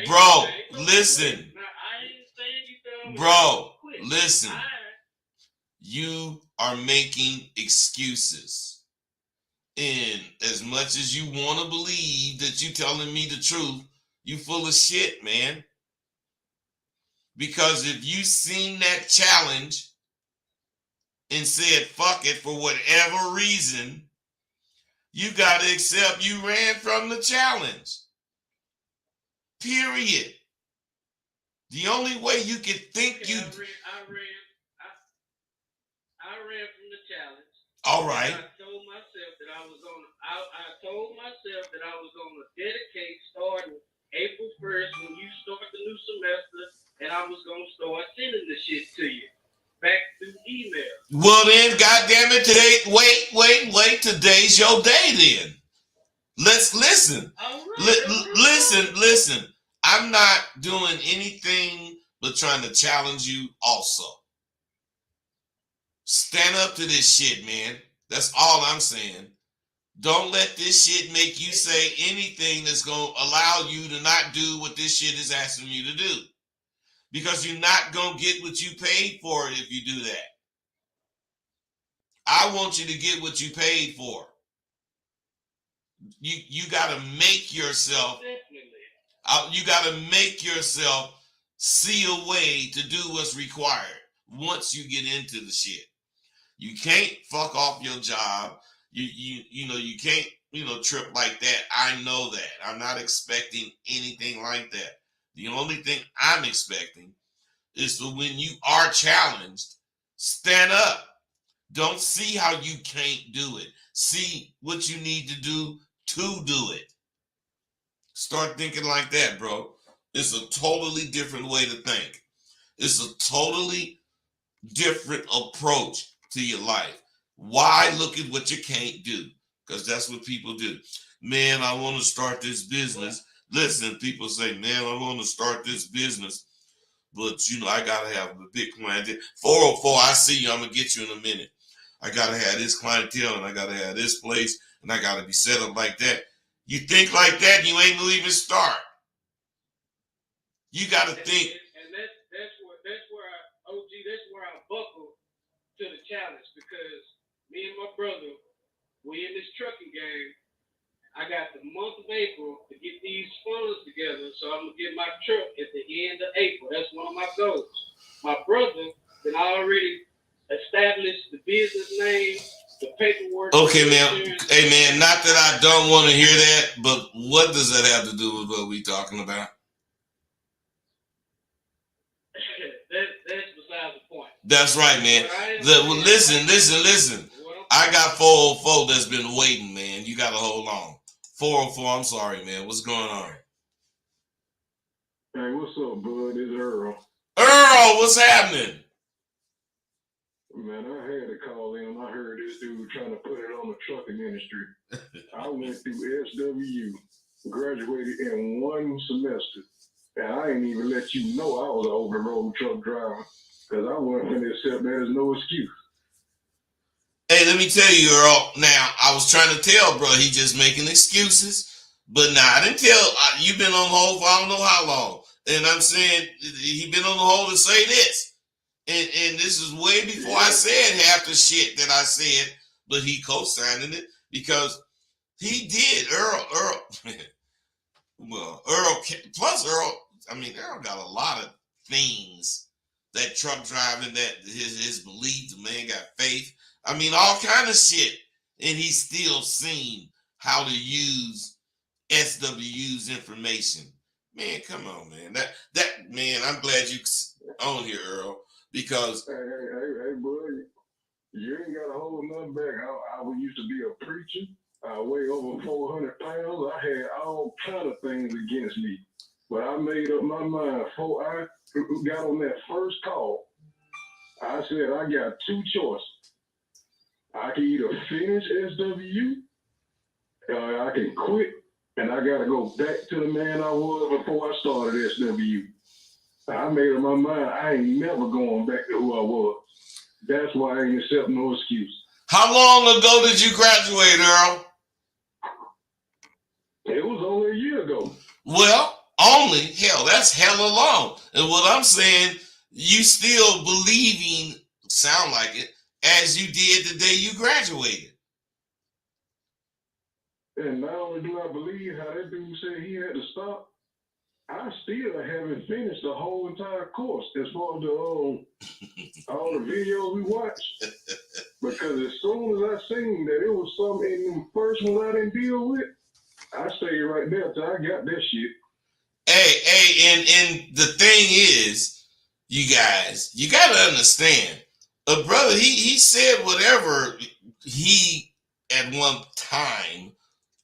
Bro, listen. Bro, listen. You are making excuses. And as much as you want to believe that you telling me the truth, you full of shit, man. Because if you seen that challenge and said fuck it for whatever reason, you got to accept you ran from the challenge. Period. The only way you could think you... I ran from the challenge. All right. I told myself that I was going to dedicate starting April 1st when you start the new semester, and I was going to start sending the shit to you back through email. Well then, goddamn it, today, wait, today's your day then. Let's listen. Listen. I'm not doing anything but trying to challenge you also. Stand up to this shit, man. That's all I'm saying. Don't let this shit make you say anything that's going to allow you to not do what this shit is asking you to do. Because you're not going to get what you paid for if you do that. I want you to get what you paid for. You got to make yourself... You got to make yourself see a way to do what's required once you get into the shit. You can't fuck off your job. You can't, trip like that. I know that. I'm not expecting anything like that. The only thing I'm expecting is that when you are challenged, stand up. Don't see how you can't do it. See what you need to do it. Start thinking like that, bro. It's a totally different way to think. It's a totally different approach to your life. Why look at what you can't do? Because that's what people do. Man, I want to start this business. Listen, people say, man, I want to start this business, but I gotta have a big clientele. 404, I see you. I'm gonna get you in a minute. I gotta have this clientele, and I gotta have this place, and I gotta be set up like that. You think like that, you ain't gonna even start. You gotta think. And that's where I buckle to the challenge, because me and my brother, we in this trucking game. I got the month of April to get these funds together, so I'm gonna get my truck at the end of April. That's one of my goals. My brother then already established the business name, the paperwork. Okay, man. Hey, man, not that I don't want to hear that, but what does that have to do with what we talking about? That's beside the point. That's right, man. Listen. I got 404 that's been waiting, man. You got to hold on. 404, I'm sorry, man. What's going on? Hey, what's up, bud? It's Earl. Earl, what's happening? Man, I had to call in. I heard this dude trying to put it on the trucking industry. I went through SWU, graduated in one semester, and I ain't even let you know I was an over-the-road truck driver, because I wasn't going to accept that as no excuse. Hey, let me tell you, Earl. Now, I was trying to tell, bro, he just making excuses. But I didn't tell. You've been on hold for I don't know how long. And I'm saying he been on the hold to say this. And this is way before I said half the shit that I said. But he co-signing it because he did. Earl. Well, Earl, plus Earl, Earl got a lot of things. That truck driving, that his belief, the man got faith. All kind of shit. And he's still seen how to use SWU's information. Man, come on, man. That man, I'm glad you on here, Earl, because Hey, boy, you ain't got to hold nothing back. I used to be a preacher. I weigh over 400 pounds. I had all kind of things against me. But I made up my mind before I got on that first call. I said, I got two choices. I can either finish SWU or I can quit, and I got to go back to the man I was before I started SWU. I made up my mind, I ain't never going back to who I was. That's why I ain't accepting no excuse. How long ago did you graduate, Earl? It was only a year ago. Well, only, hell, that's hella long. And what I'm saying, you still believing, sound like it, as you did the day you graduated. And not only do I believe how that dude said he had to stop, I still haven't finished the whole entire course as far as the all the videos we watched. Because as soon as I seen that it was something in them first ones I didn't deal with, I stayed right there till I got that shit. Hey, and the thing is, you guys, you gotta understand, a brother, he said whatever he at one time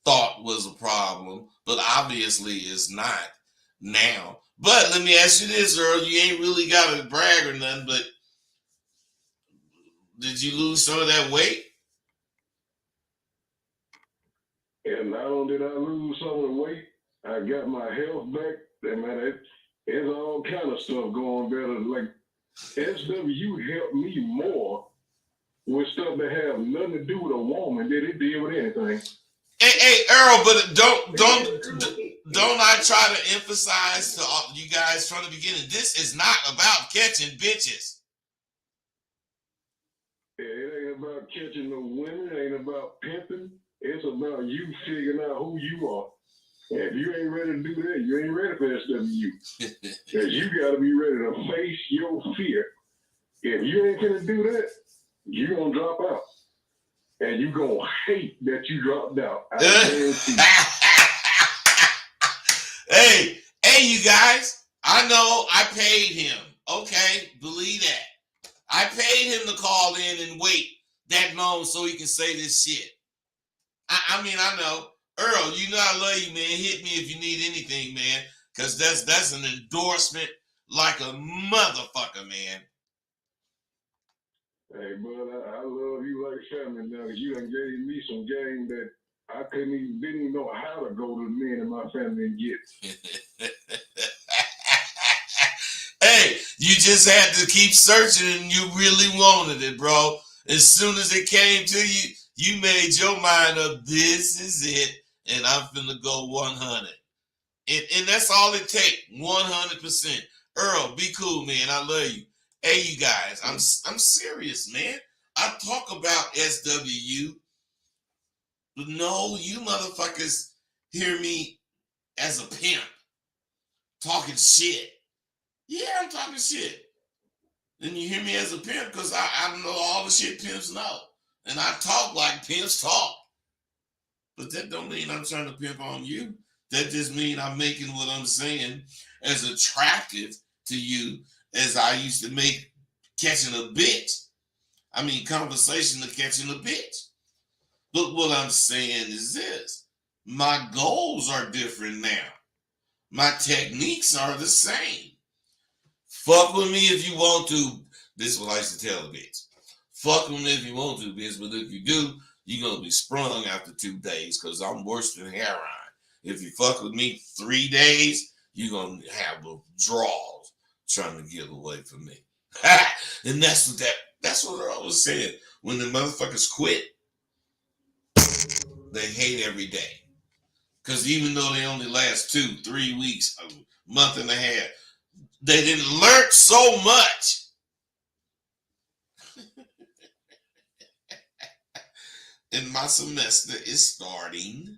thought was a problem, but obviously is not now. But let me ask you this, Earl, you ain't really gotta brag or nothing, but did you lose some of that weight? And not only did I lose some of the weight, I got my health back. And man, it's all kind of stuff going better. Like SWU helped me more with stuff that have nothing to do with a woman than it did with anything. Hey, Earl, but don't I try to emphasize to all you guys from the beginning, this is not about catching bitches. Yeah, it ain't about catching no women. It ain't about pimping. It's about you figuring out who you are. And if you ain't ready to do that, you ain't ready for SWU. Because you got to be ready to face your fear. If you ain't going to do that, you're going to drop out. And you're going to hate that you dropped out. Hey, you guys, I know I paid him. Okay, believe that. I paid him to call in and wait that long so he can say this shit. I mean, I know. Earl, you know I love you, man. Hit me if you need anything, man. Because that's an endorsement like a motherfucker, man. Hey, bud, I love you like family now because you done gave me some game that I didn't even know how to go to the men in my family and get. Hey, you just had to keep searching and you really wanted it, bro. As soon as it came to you, you made your mind up, this is it, and I'm finna go 100. And that's all it takes, 100%. Earl, be cool, man. I love you. Hey, you guys, I'm serious, man. I talk about SWU, but no, you motherfuckers hear me as a pimp talking shit. Yeah, I'm talking shit. Then you hear me as a pimp because I know all the shit pimps know. And I talk like pimps talk. But that don't mean I'm trying to pimp on you. That just means I'm making what I'm saying as attractive to you as I used to make catching a bitch. I mean, conversation of catching a bitch. But what I'm saying is this. My goals are different now. My techniques are the same. Fuck with me if you want to. This is what I used to tell the bitch. Fuck with me if you want to, bitch. But if you do, you're going to be sprung after 2 days because I'm worse than heroin. If you fuck with me 3 days, you're going to have withdrawals trying to get away from me. And that's what I was saying. When the motherfuckers quit, they hate every day. Because even though they only last 2, 3 weeks, a month and a half, they didn't learn so much. And my semester is starting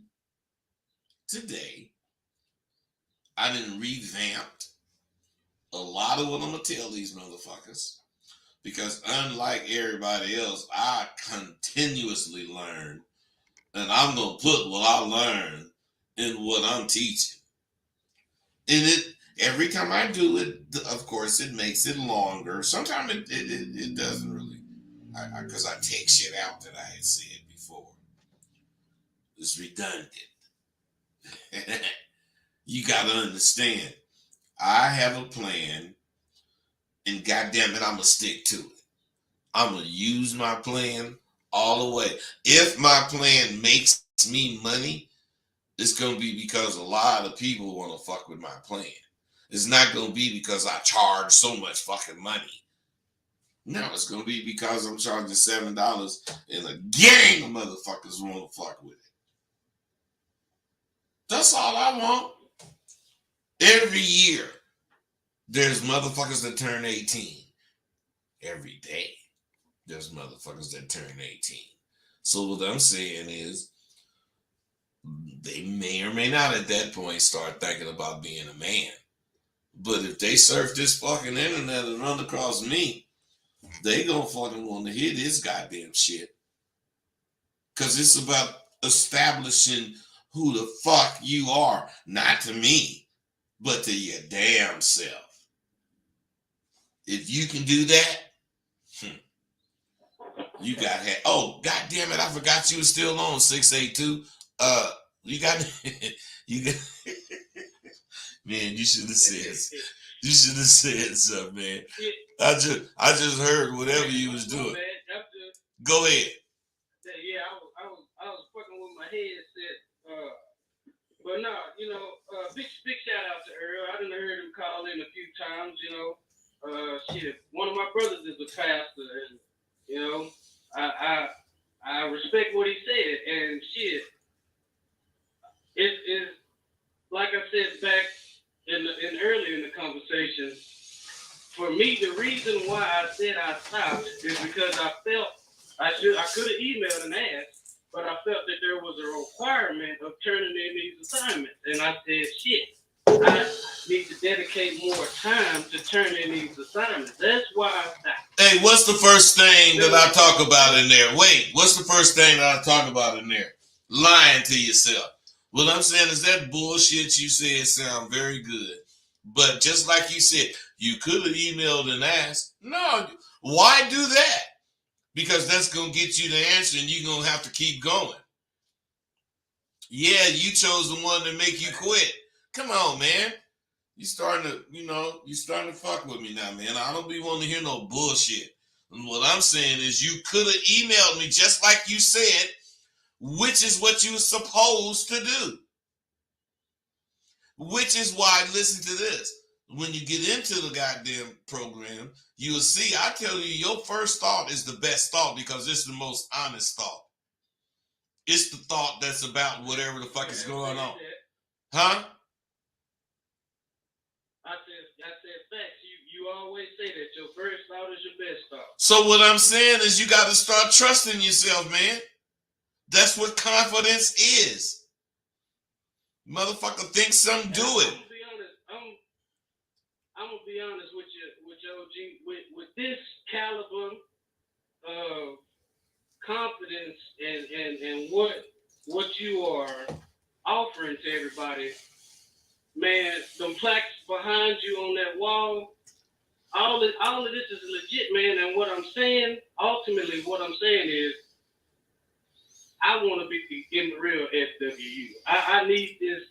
today. I done revamped a lot of what I'm going to tell these motherfuckers. Because unlike everybody else, I continuously learn. And I'm going to put what I learn in what I'm teaching. And every time I do it, of course, it makes it longer. Sometimes it doesn't really. Because I take shit out that I had said before. It's redundant. You got to understand. I have a plan, and goddamn it, I'm going to stick to it. I'm going to use my plan all the way. If my plan makes me money, it's going to be because a lot of people want to fuck with my plan. It's not going to be because I charge so much fucking money. No, it's going to be because I'm charging $7 and a gang of motherfuckers want to fuck with it. That's all I want. Every year, there's motherfuckers that turn 18. Every day, there's motherfuckers that turn 18. So what I'm saying is, they may or may not at that point start thinking about being a man. But if they surf this fucking internet and run across me, they gonna fucking want to hear this goddamn shit. Because it's about establishing who the fuck you are. Not to me, but to your damn self. If you can do that, you got oh, god damn it, I forgot you were still on 682. You got man, you should have said something, man. I just heard whatever you was doing. Go ahead. Yeah, I was fucking with my headset. But no, big shout out to Earl. I done heard him call in a few times. Shit. One of my brothers is a pastor, and I respect what he said, and shit. It like I said back in earlier in the conversation. For me, the reason why I said I stopped is because I felt I could have emailed and asked, but I felt that there was a requirement of turning in these assignments, and I said, shit, I need to dedicate more time to turn in these assignments. That's why I stopped. Hey, what's the first thing that I talk about in there? Wait, what's the first thing that I talk about in there? Lying to yourself. What I'm saying is that bullshit you said sound very good. But just like you said, you could have emailed and asked. No, why do that? Because that's going to get you the answer and you're going to have to keep going. Yeah, you chose the one to make you quit. Come on, man. You starting to fuck with me now, man. I don't be wanting to hear no bullshit. And what I'm saying is you could have emailed me just like you said, which is what you were supposed to do. Which is why, listen to this. When you get into the goddamn program, you will see, I tell you, your first thought is the best thought because it's the most honest thought. It's the thought that's about whatever the fuck is going on. Huh? I said facts. You always say that your first thought is your best thought. So what I'm saying is you got to start trusting yourself, man. That's what confidence is. Motherfucker thinks something, do it. I'm gonna be honest with you, OG. With this caliber of confidence and what you are offering to everybody, man, them plaques behind you on that wall, all of this is legit, man. And what I'm saying, ultimately, what I'm saying is, I want to be in the real FWU. I need this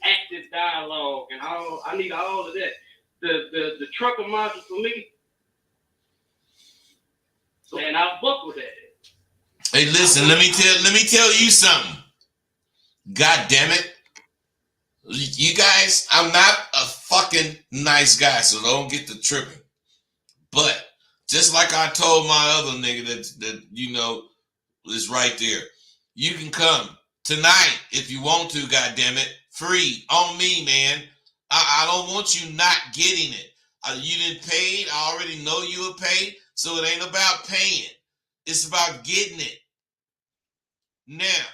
active dialogue and I need all of that. The trucker module for me, and I fuck with that. Hey, listen, let me tell you something. God damn it. You guys, I'm not a fucking nice guy, so don't get to tripping. But just like I told my other nigga that is right there. You can come tonight if you want to, goddammit. Free on me, man. I don't want you not getting it. You didn't pay. I already know you were paid, so it ain't about paying. It's about getting it. Now,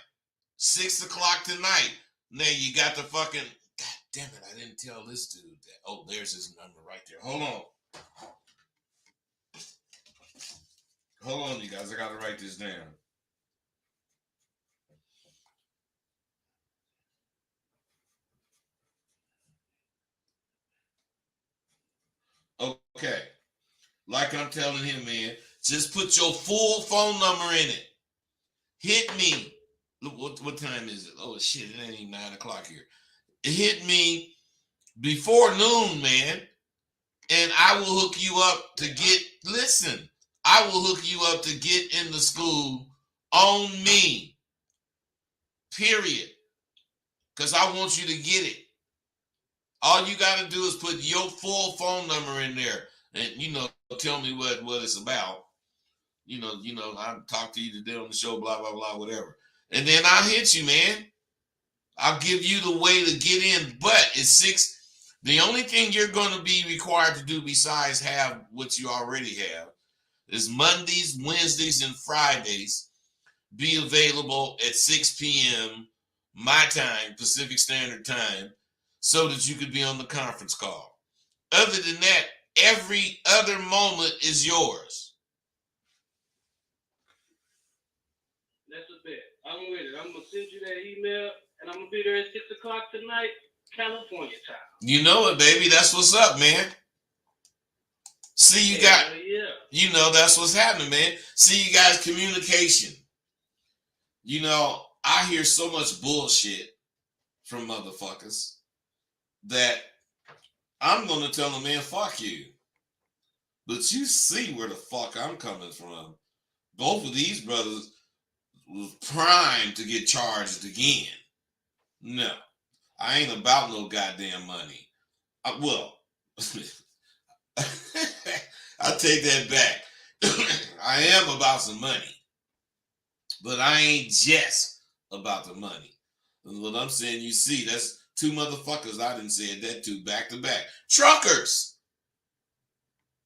6 o'clock tonight. Now you got the fucking. God damn it! I didn't tell this dude that. Oh, there's his number right there. Hold on, you guys. I gotta write this down. Okay, like I'm telling him, man, just put your full phone number in it. Hit me. Look, what time is it? Oh shit, it ain't even 9 o'clock here. Hit me before noon, man, and I will hook you up to get. Listen, I will hook you up to get into school on me. Period. Because I want you to get it. All you got to do is put your full phone number in there and, tell me what it's about. I'll talk to you today on the show, blah, blah, blah, whatever. And then I'll hit you, man. I'll give you the way to get in, but it's 6. The only thing you're going to be required to do besides have what you already have is Mondays, Wednesdays, and Fridays be available at 6 p.m. my time, Pacific Standard Time, so that you could be on the conference call. Other than that, every other moment is yours. That's a bet. I'm with it. I'm going to send you that email, and I'm going to be there at 6 o'clock tonight, California time. You know it, baby. That's what's up, man. See, you got, that's what's happening, man. See, you guys, communication. I hear so much bullshit from motherfuckers that I'm going to tell them, man, fuck you. But you see where the fuck I'm coming from. Both of these brothers was primed to get charged again. No, I ain't about no goddamn money. I take that back. I am about some money, but I ain't just about the money. And what I'm saying, you see, that's 2 motherfuckers I done said that to back to back. Truckers.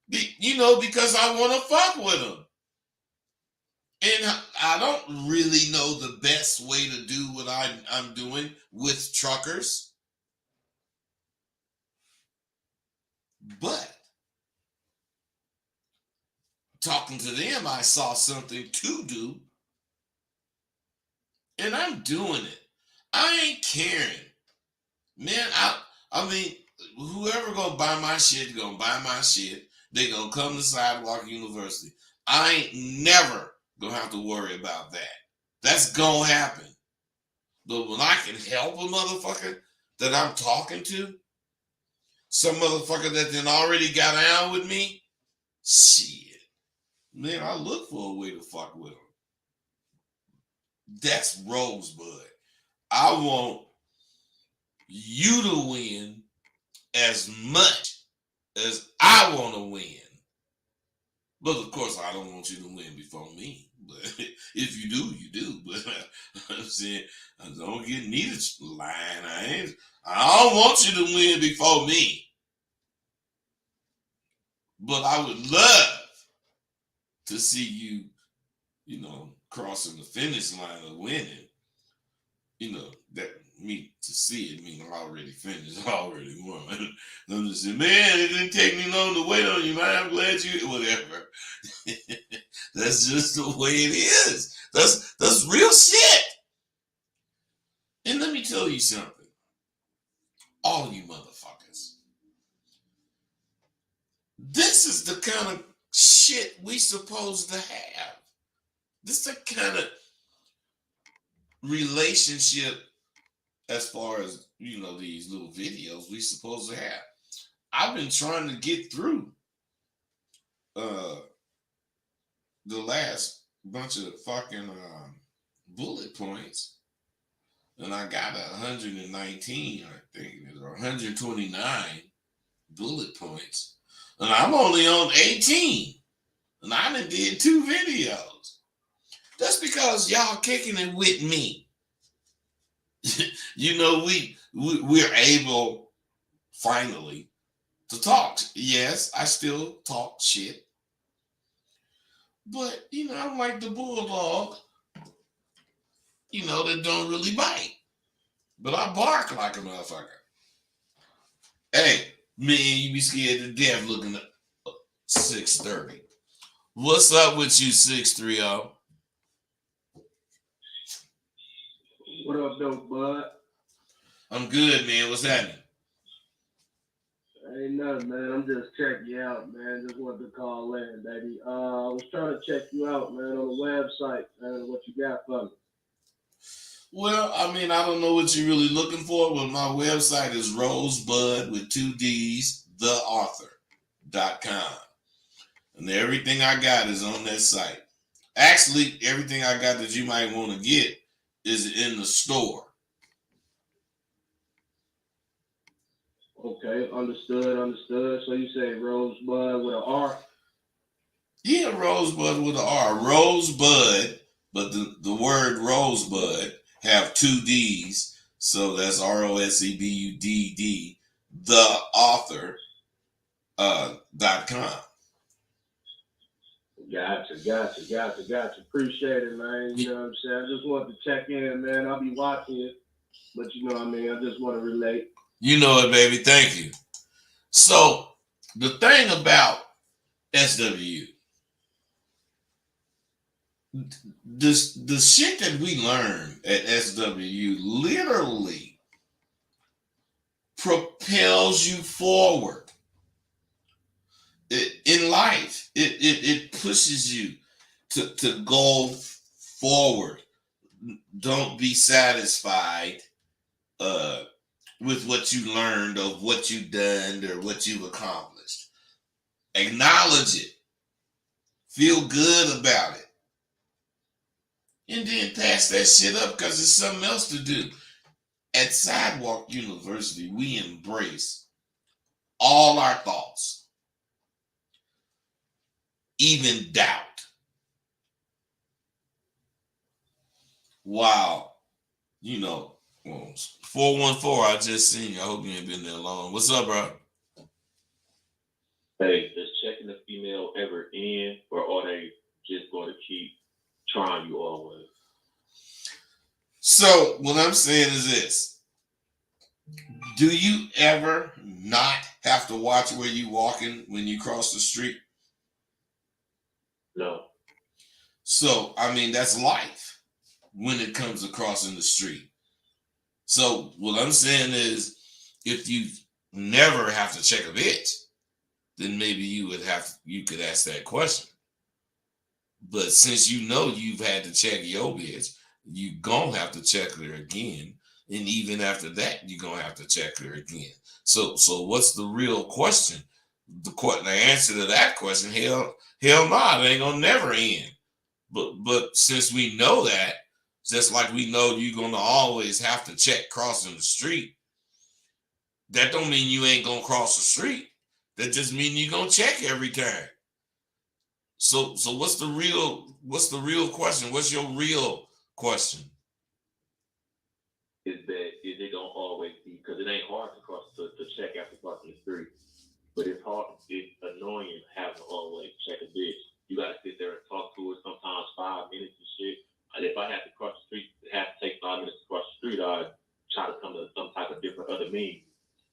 Because I want to fuck with them. And I don't really know the best way to do what I'm doing with truckers. But talking to them, I saw something to do. And I'm doing it. I ain't caring. Man, I mean, whoever gonna buy my shit, gonna buy my shit. They gonna come to Sidewalk University. I ain't never gonna have to worry about that. That's gonna happen. But when I can help a motherfucker that I'm talking to, some motherfucker that then already got down with me, shit, man, I look for a way to fuck with them. That's Rosebud. I want you to win as much as I want to win. But of course, I don't want you to win before me. But if you do, you do. But I'm saying, I don't get neither line. I don't want you to win before me. But I would love to see you, crossing the finish line of winning. That me to see it mean I already finished, I already won. I'm just saying, man, it didn't take me long to wait on you, man. I'm glad you, whatever. That's just the way it is. That's real shit. And let me tell you something. All you motherfuckers. This is the kind of shit we supposed to have. This is the kind of relationship as far as, these little videos we supposed to have. I've been trying to get through the last bunch of fucking bullet points, and I got 119, I think, or 129 bullet points, and I'm only on 18, and I done did 2 videos. That's because y'all kicking it with me. We're able finally to talk. Yes, I still talk shit. But, I'm like the bulldog, that don't really bite. But I bark like a motherfucker. Hey, man, you be scared to death looking at 630. What's up with you, 630? What up, though, bud? I'm good, man. What's happening? Ain't nothing, man. I'm just checking you out, man. Just wanted to call in, baby. I was trying to check you out, man, on the website, man. What you got for me? Well, I mean, I don't know what you're really looking for, but my website is Rosebud with 2 D's, theauthor.com. And everything I got is on that site. Actually, everything I got that you might want to get is in the store. Okay, understood. So you say Rosebud with an R? Yeah, Rosebud with an R. Rosebud, but the word Rosebud have two D's. So that's ROSEBUDD, the author, .com. Gotcha. Appreciate it, man. You know what I'm saying? I just wanted to check in, man. I'll be watching it. But you know what I mean? I just want to relate. You know it, baby. Thank you. So the thing about SWU, the shit that we learn at SWU literally propels you forward in life. It pushes you to go forward. Don't be satisfied with what you learned or what you've done or what you've accomplished. Acknowledge it. Feel good about it. And then pass that shit up because there's something else to do. At Sidewalk University, we embrace all our thoughts, even doubt. Wow. 414, I just seen you. I hope you ain't been there long. What's up, bro? Hey, does checking the female ever end, or are they just going to keep trying you always? So what I'm saying is this. Do you ever not have to watch where you walking when you cross the street? No. So, I mean, that's life when it comes to crossing the street. So what I'm saying is, if you never have to check a bitch, then maybe you could ask that question. But since you know you've had to check your bitch, you gonna have to check her again. And even after that, you're gonna have to check her again. So what's the real question? The answer to that question, hell no, it ain't gonna never end. But since we know that, just like we know you're gonna always have to check crossing the street, that don't mean you ain't gonna cross the street. That just means you're gonna check every time. So what's the real question? What's your real question? Is it gonna always be, because it ain't hard to check after crossing the street, but it's annoying having to always check a bitch. You gotta sit there and talk to her, sometimes 5 minutes and shit. And if I had to cross the street, have to take 5 minutes to cross the street, I'd try to come to some type of different other means.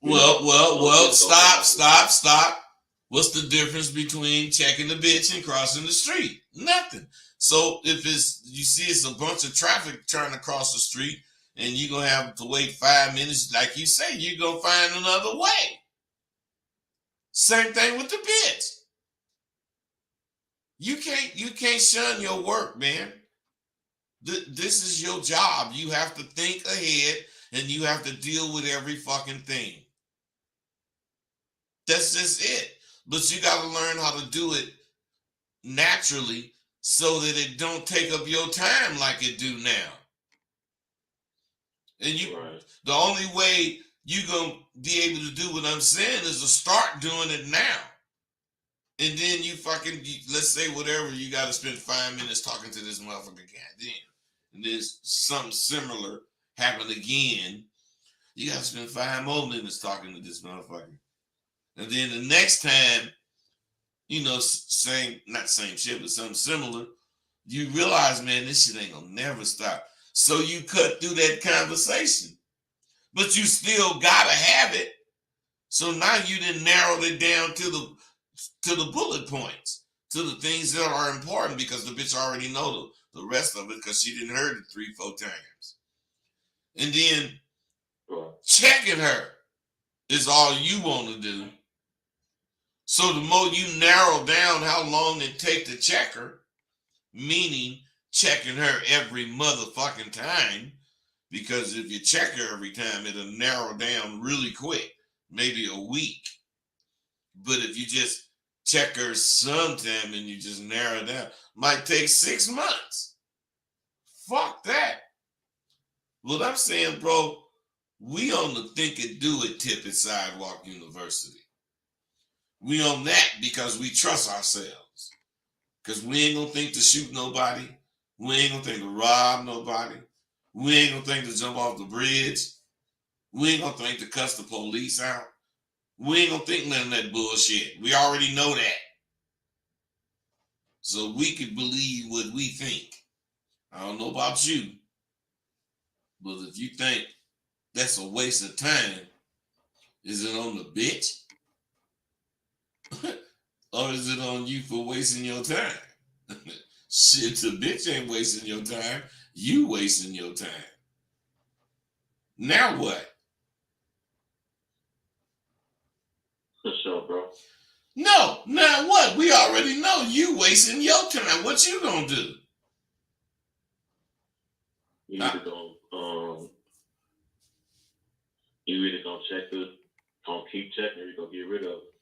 Well, stop. What's the difference between checking the bitch and crossing the street? Nothing. So if you see it's a bunch of traffic trying to cross the street and you're going to have to wait 5 minutes, like you say, you're going to find another way. Same thing with the bitch. You can't shun your work, man. This is your job. You have to think ahead and you have to deal with every fucking thing. That's just it. But you got to learn how to do it naturally so that it don't take up your time like it do now. And the only way you going to be able to do what I'm saying is to start doing it now. And then let's say whatever, you got to spend 5 minutes talking to this motherfucker goddamn. And then something similar happen again. You got to spend 5 more minutes talking to this motherfucker. And then the next time, not same shit, but something similar, you realize, man, this shit ain't gonna never stop. So you cut through that conversation. But you still gotta have it. So now you didn't narrow it down to the bullet points, to the things that are important, because the bitch already know the rest of it because she didn't heard it 3-4 times. And then checking her is all you want to do. So the more you narrow down how long it takes to check her, meaning checking her every motherfucking time, because if you check her every time, it'll narrow down really quick, maybe a week. But if you just checkers sometime and you just narrow it down. Might take 6 months. Fuck that. What I'm saying, bro, we on the think and do it tip at Sidewalk University. We on that because we trust ourselves. Because we ain't gonna think to shoot nobody. We ain't gonna think to rob nobody. We ain't gonna think to jump off the bridge. We ain't gonna think to cuss the police out. We ain't gonna think none of that bullshit. We already know that. So we can believe what we think. I don't know about you, but if you think that's a waste of time, is it on the bitch? Or is it on you for wasting your time? Shit, the bitch ain't wasting your time. You wasting your time. Now what? For sure, bro. No, now what? We already know you wasting your time. What you gonna do? You either gonna keep checking, or you gonna get rid of it.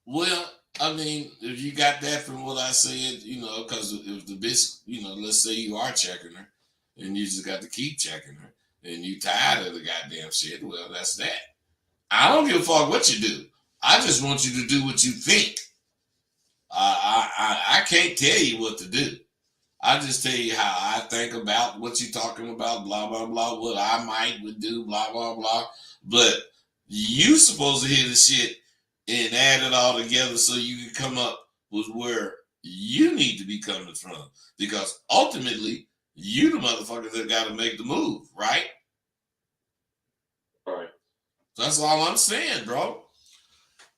Well, I mean, if you got that from what I said, because if the bitch, let's say you are checking her and you just got to keep checking her and you tired of the goddamn shit, well, that's that. I don't give a fuck what you do. I just want you to do what you think. I can't tell you what to do. I just tell you how I think about what you're talking about, blah, blah, blah, what I would do, blah, blah, blah. But you supposed to hear the shit and add it all together so you can come up with where you need to be coming from. Because ultimately, you the motherfuckers that got to make the move, right? All right. That's all I'm saying, bro.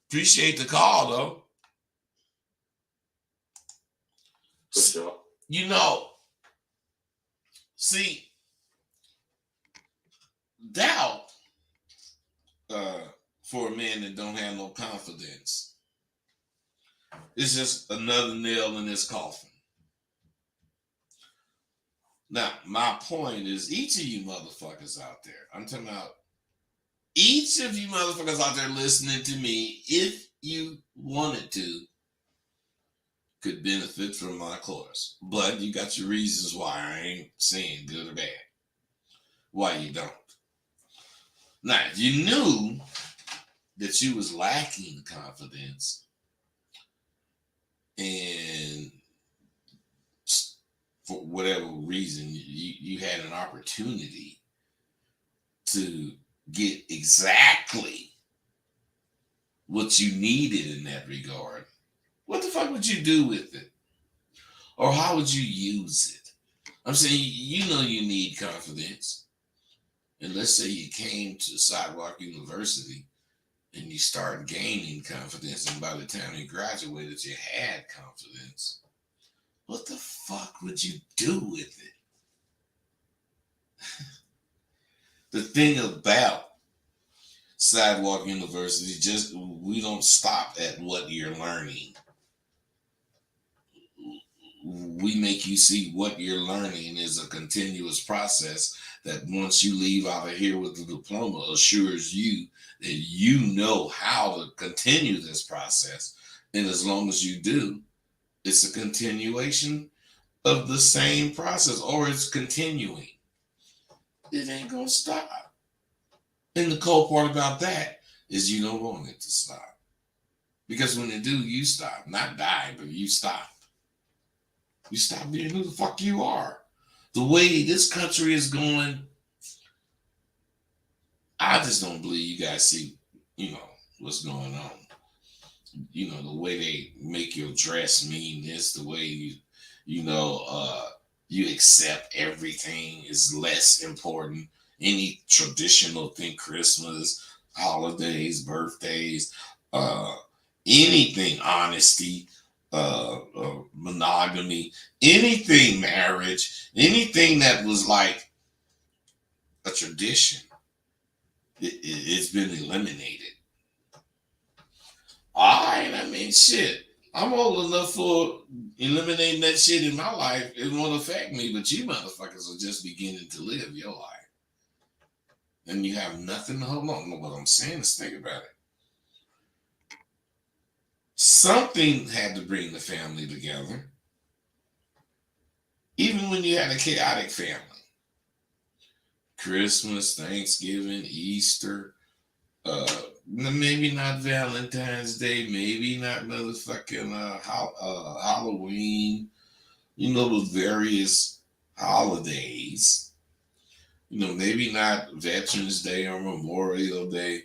Appreciate the call, though. For sure. See, doubt for a man that don't have no confidence is just another nail in his coffin. Now, my point is, each of you motherfuckers out there, I'm talking about each of you motherfuckers out there listening to me, if you wanted to, could benefit from my course. But you got your reasons why. I ain't saying good or bad. Why you don't. Now, if you knew that you was lacking confidence and for whatever reason you had an opportunity to get exactly what you needed in that regard, what the fuck would you do with it? Or how would you use it? I'm saying, you need confidence. And let's say you came to Sidewalk University and you start gaining confidence, and by the time you graduated, you had confidence. What the fuck would you do with it? The thing about Sidewalk University, we don't stop at what you're learning. We make you see what you're learning is a continuous process that once you leave out of here with the diploma assures you that you know how to continue this process. And as long as you do, it's a continuation of the same process, or it's continuing. It ain't gonna stop. And the cool part about that is you don't want it to stop. Because when it do, you stop. Not die, but you stop. You stop being who the fuck you are. The way this country is going, I just don't believe you guys see, what's going on. The way they make your dress mean this, the way you accept everything is less important. Any traditional thing, Christmas, holidays, birthdays, anything, honesty, monogamy, anything, marriage, anything that was like a tradition, it's been eliminated. Shit. I'm old enough for eliminating that shit in my life. It won't affect me, but you motherfuckers are just beginning to live your life. And you have nothing to hold on. What I'm saying is think about it. Something had to bring the family together. Even when you had a chaotic family. Christmas, Thanksgiving, Easter, maybe not Valentine's Day, maybe not motherfucking Halloween, with various holidays. Maybe not Veterans Day or Memorial Day,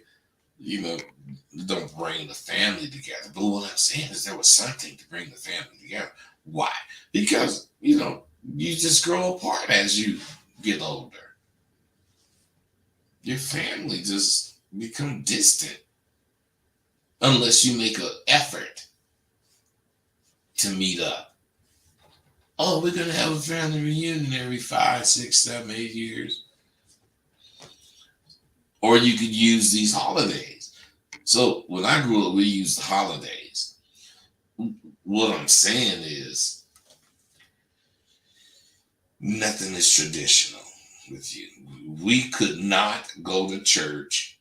don't bring the family together. But what I'm saying is there was something to bring the family together. Why? Because, you just grow apart as you get older. Your family just become distant unless you make an effort to meet up. Oh, we're going to have a family reunion every 5, 6, 7, 8 years. Or you could use these holidays. So when I grew up, we used the holidays. What I'm saying is nothing is traditional with you. We could not go to church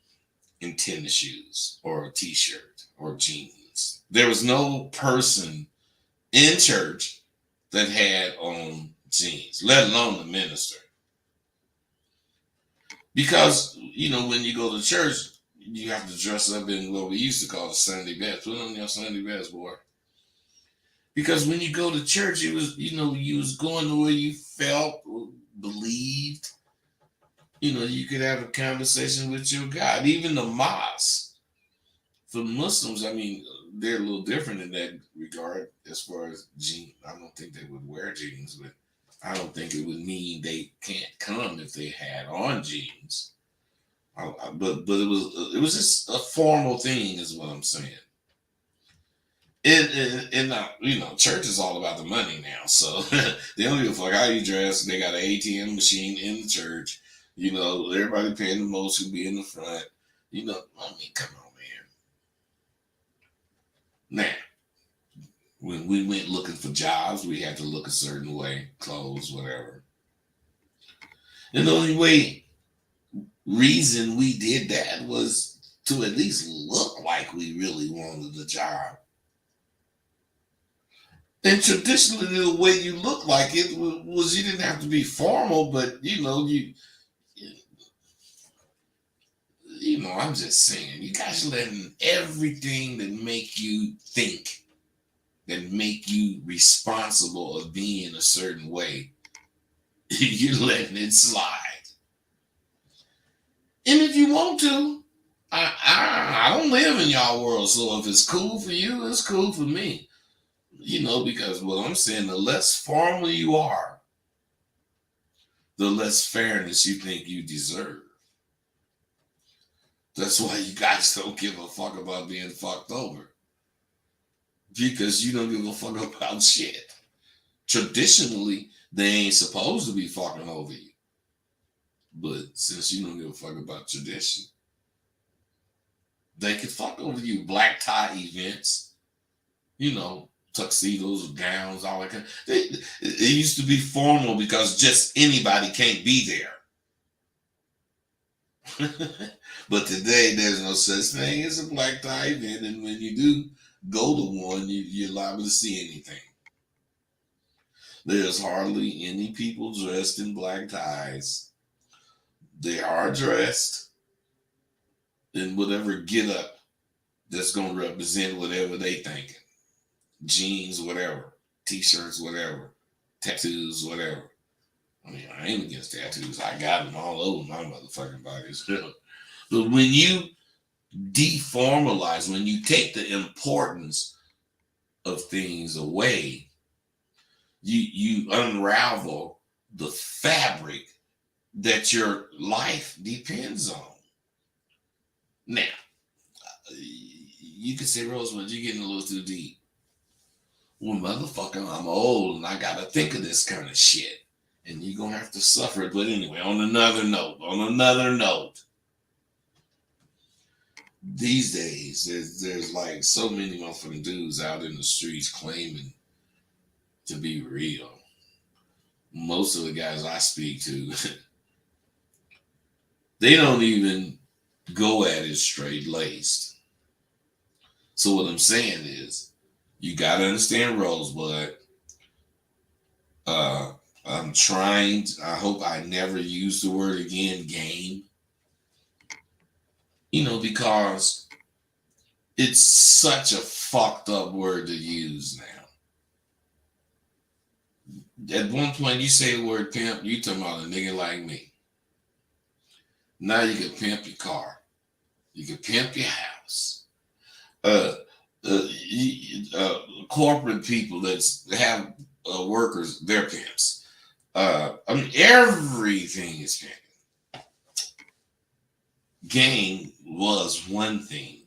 in tennis shoes or a t-shirt or jeans. There was no person in church that had on jeans, let alone the minister. Because, when you go to church, you have to dress up in what we used to call the Sunday best. Put on your Sunday best, boy. Because when you go to church, it was, you was going the way you felt, believed. You could have a conversation with your God. Even the mosque, for Muslims, they're a little different in that regard as far as jeans. I don't think they would wear jeans, but I don't think it would mean they can't come if they had on jeans. But it was just a formal thing, is what I'm saying. And now, church is all about the money now, so they don't give a fuck how you dress. They got an ATM machine in the church. Everybody paying the most who be in the front. Come on, man. Now, when we went looking for jobs, we had to look a certain way, clothes, whatever. And the only reason we did that was to at least look like we really wanted the job. And traditionally, the way you look like it was you didn't have to be formal, but I'm just saying, you guys letting everything that make you think, that make you responsible of being a certain way, you're letting it slide. And if you want to, I don't live in y'all world, so if it's cool for you, it's cool for me. Because what I'm saying, the less formal you are, the less fairness you think you deserve. That's why you guys don't give a fuck about being fucked over. Because you don't give a fuck about shit. Traditionally, they ain't supposed to be fucking over you. But since you don't give a fuck about tradition, they could fuck over you. Black tie events, tuxedos, gowns, all that kind of. It used to be formal because just anybody can't be there. But today there's no such thing as a black tie event, and when you do go to one, you're liable to see anything. There's hardly any people dressed in black ties. They are dressed in whatever get up that's going to represent whatever they thinking. Jeans, whatever. T-shirts, whatever. Tattoos, whatever. I ain't against tattoos. I got them all over my motherfucking body still. But when you deformalize, when you take the importance of things away, you unravel the fabric that your life depends on. Now, you can say, Rosewood, you're getting a little too deep. Well, motherfucker, I'm old and I gotta think of this kind of shit. And you're gonna have to suffer it. But anyway, on another note, these days, there's like so many motherfucking dudes out in the streets claiming to be real. Most of the guys I speak to, they don't even go at it straight laced. So what I'm saying is, you gotta understand Rosebud. I'm trying. I hope I never use the word again, game. Because it's such a fucked up word to use now. At one point, you say the word pimp, you talking about a nigga like me. Now you can pimp your car. You can pimp your house. Corporate people that have workers, they're pimps. Everything is pimp. Game was one thing,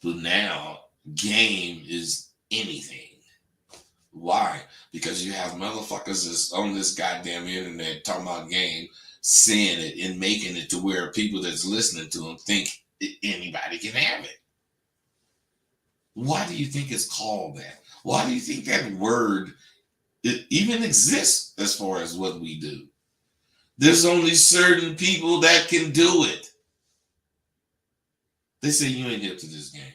but now game is anything. Why? Because you have motherfuckers that's on this goddamn internet talking about game, saying it and making it to where people that's listening to them think anybody can have it. Why do you think it's called that? Why do you think that word it even exists as far as what we do? There's only certain people that can do it. They say you ain't hip to this game.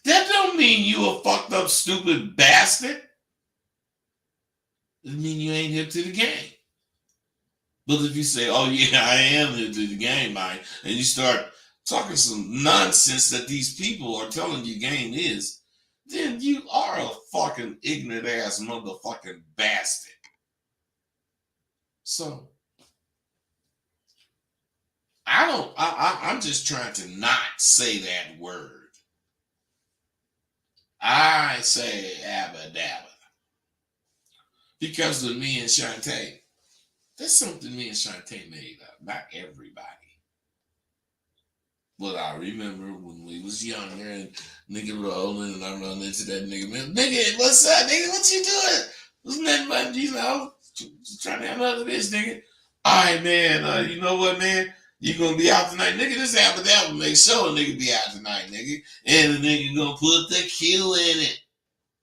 That don't mean you a fucked up, stupid bastard. It mean you ain't hip to the game. But if you say, oh yeah, I am hip to the game, man, and you start talking some nonsense that these people are telling you game is, then you are a fucking ignorant ass motherfucking bastard. So I'm just trying to not say that word. I say abba dabba. Because of me and Shantae, that's something me and Shantae made up. Not everybody. But I remember when we was younger and nigga rolling and I run into that nigga, man, nigga, what's up, nigga? What you doing? Wasn't that but, just trying to have another bitch, nigga. All right, man, you know what, man? You gonna be out tonight, nigga? This happened, that will make sure a nigga be out tonight, nigga. And the nigga gonna put the Q in it.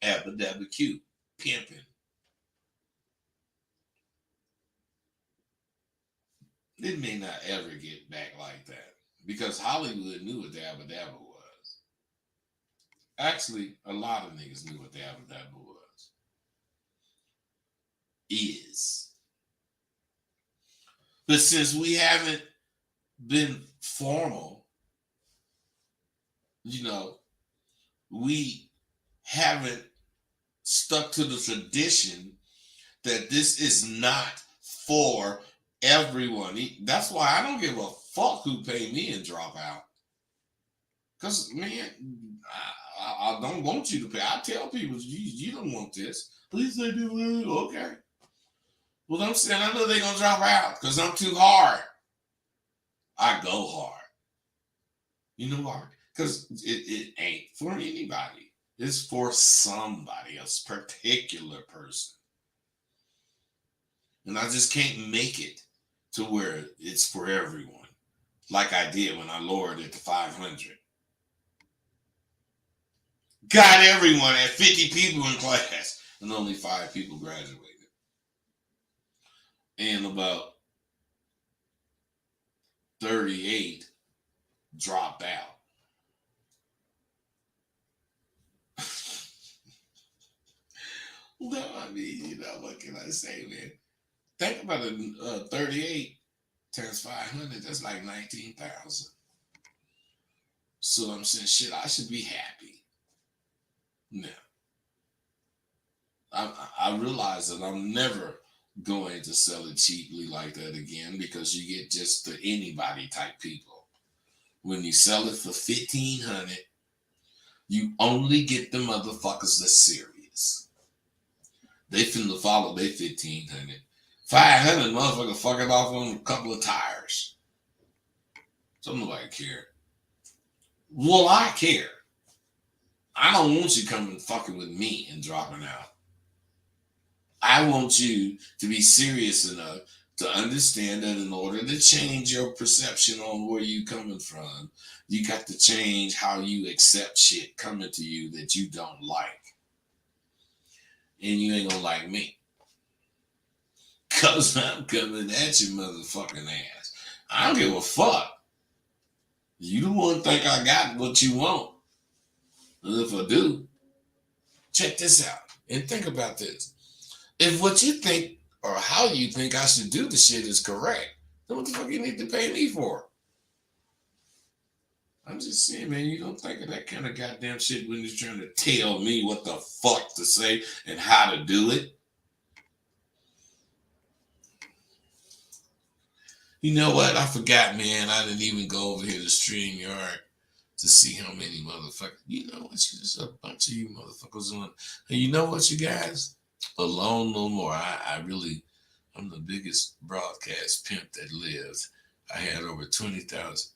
Abba Q. Pimping. It may not ever get back like that because Hollywood knew what the Abba Dabba was. Actually, a lot of niggas knew what the Abba Dabba was. Is. But since we haven't been formal, we haven't stuck to the tradition that this is not for everyone. That's why I don't give a fuck who pay me and drop out. Because, man, I don't want you to pay. I tell people, you don't want this. Please they do. Okay. Well, I'm saying I know they're going to drop out because I'm too hard. I go hard. You know why? Because it ain't for anybody. It's for somebody, a particular person. And I just can't make it to where it's for everyone. Like I did when I lowered it to 500. Got everyone at 50 people in class. And only 5 people graduated. And about 38 dropped out. No, I mean, what can I say, man? Think about it, 38 times 500, that's like 19,000. So I'm saying, shit, I should be happy. No. I realize that I'm never going to sell it cheaply like that again because you get just the anybody type people. When you sell it for 1,500, you only get the motherfuckers that's serious. They finna follow their 1,500. 500 motherfucker fucking off on a couple of tires. So nobody care. Well, I care. I don't want you coming fucking with me and dropping out. I want you to be serious enough to understand that in order to change your perception on where you coming from, you got to change how you accept shit coming to you that you don't like. And you ain't gonna like me. Cause I'm coming at your motherfucking ass. I don't give a fuck. You the one think I got what you want. And if I do, check this out and think about this. If what you think or how you think I should do the shit is correct, then what the fuck you need to pay me for? I'm just saying, man, you don't think of that kind of goddamn shit when you're trying to tell me what the fuck to say and how to do it. You know what? I forgot, man. I didn't even go over here to StreamYard to see how many motherfuckers. You know what? There's a bunch of you motherfuckers on. And you know what, you guys? Alone no more. I'm the biggest broadcast pimp that lived. I had over 20,000.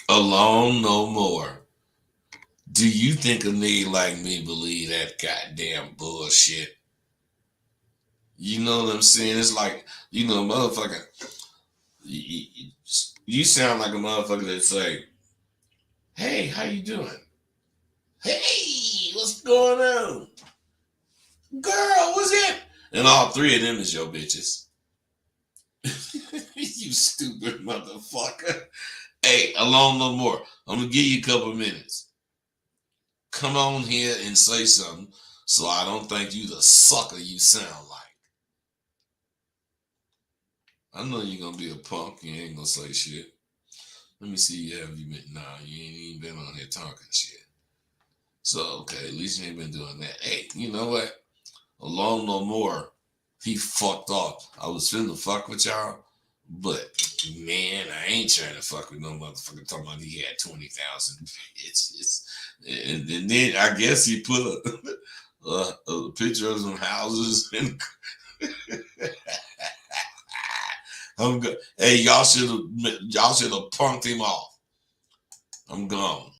Alone no more. Do you think a nigga like me believe that goddamn bullshit? You know what I'm saying? It's like, motherfucker, you sound like a motherfucker that say, hey, how you doing? Hey, what's going on? Girl, what's it? And all three of them is your bitches. You stupid motherfucker. Hey, alone no more. I'm going to give you a couple minutes. Come on here and say something so I don't think you the sucker you sound like. I know you're going to be a punk. You ain't going to say shit. Let me see. Have you been? Nah, you ain't even been on here talking shit. So, okay, at least you ain't been doing that. Hey, you know what? Alone no more. He fucked off. I was finna fuck with y'all, but man, I ain't trying to fuck with no motherfucker talking about he had 20,000 bitches. And then I guess he put a picture of some houses and I'm good. Hey, y'all should have punked him off. I'm gone.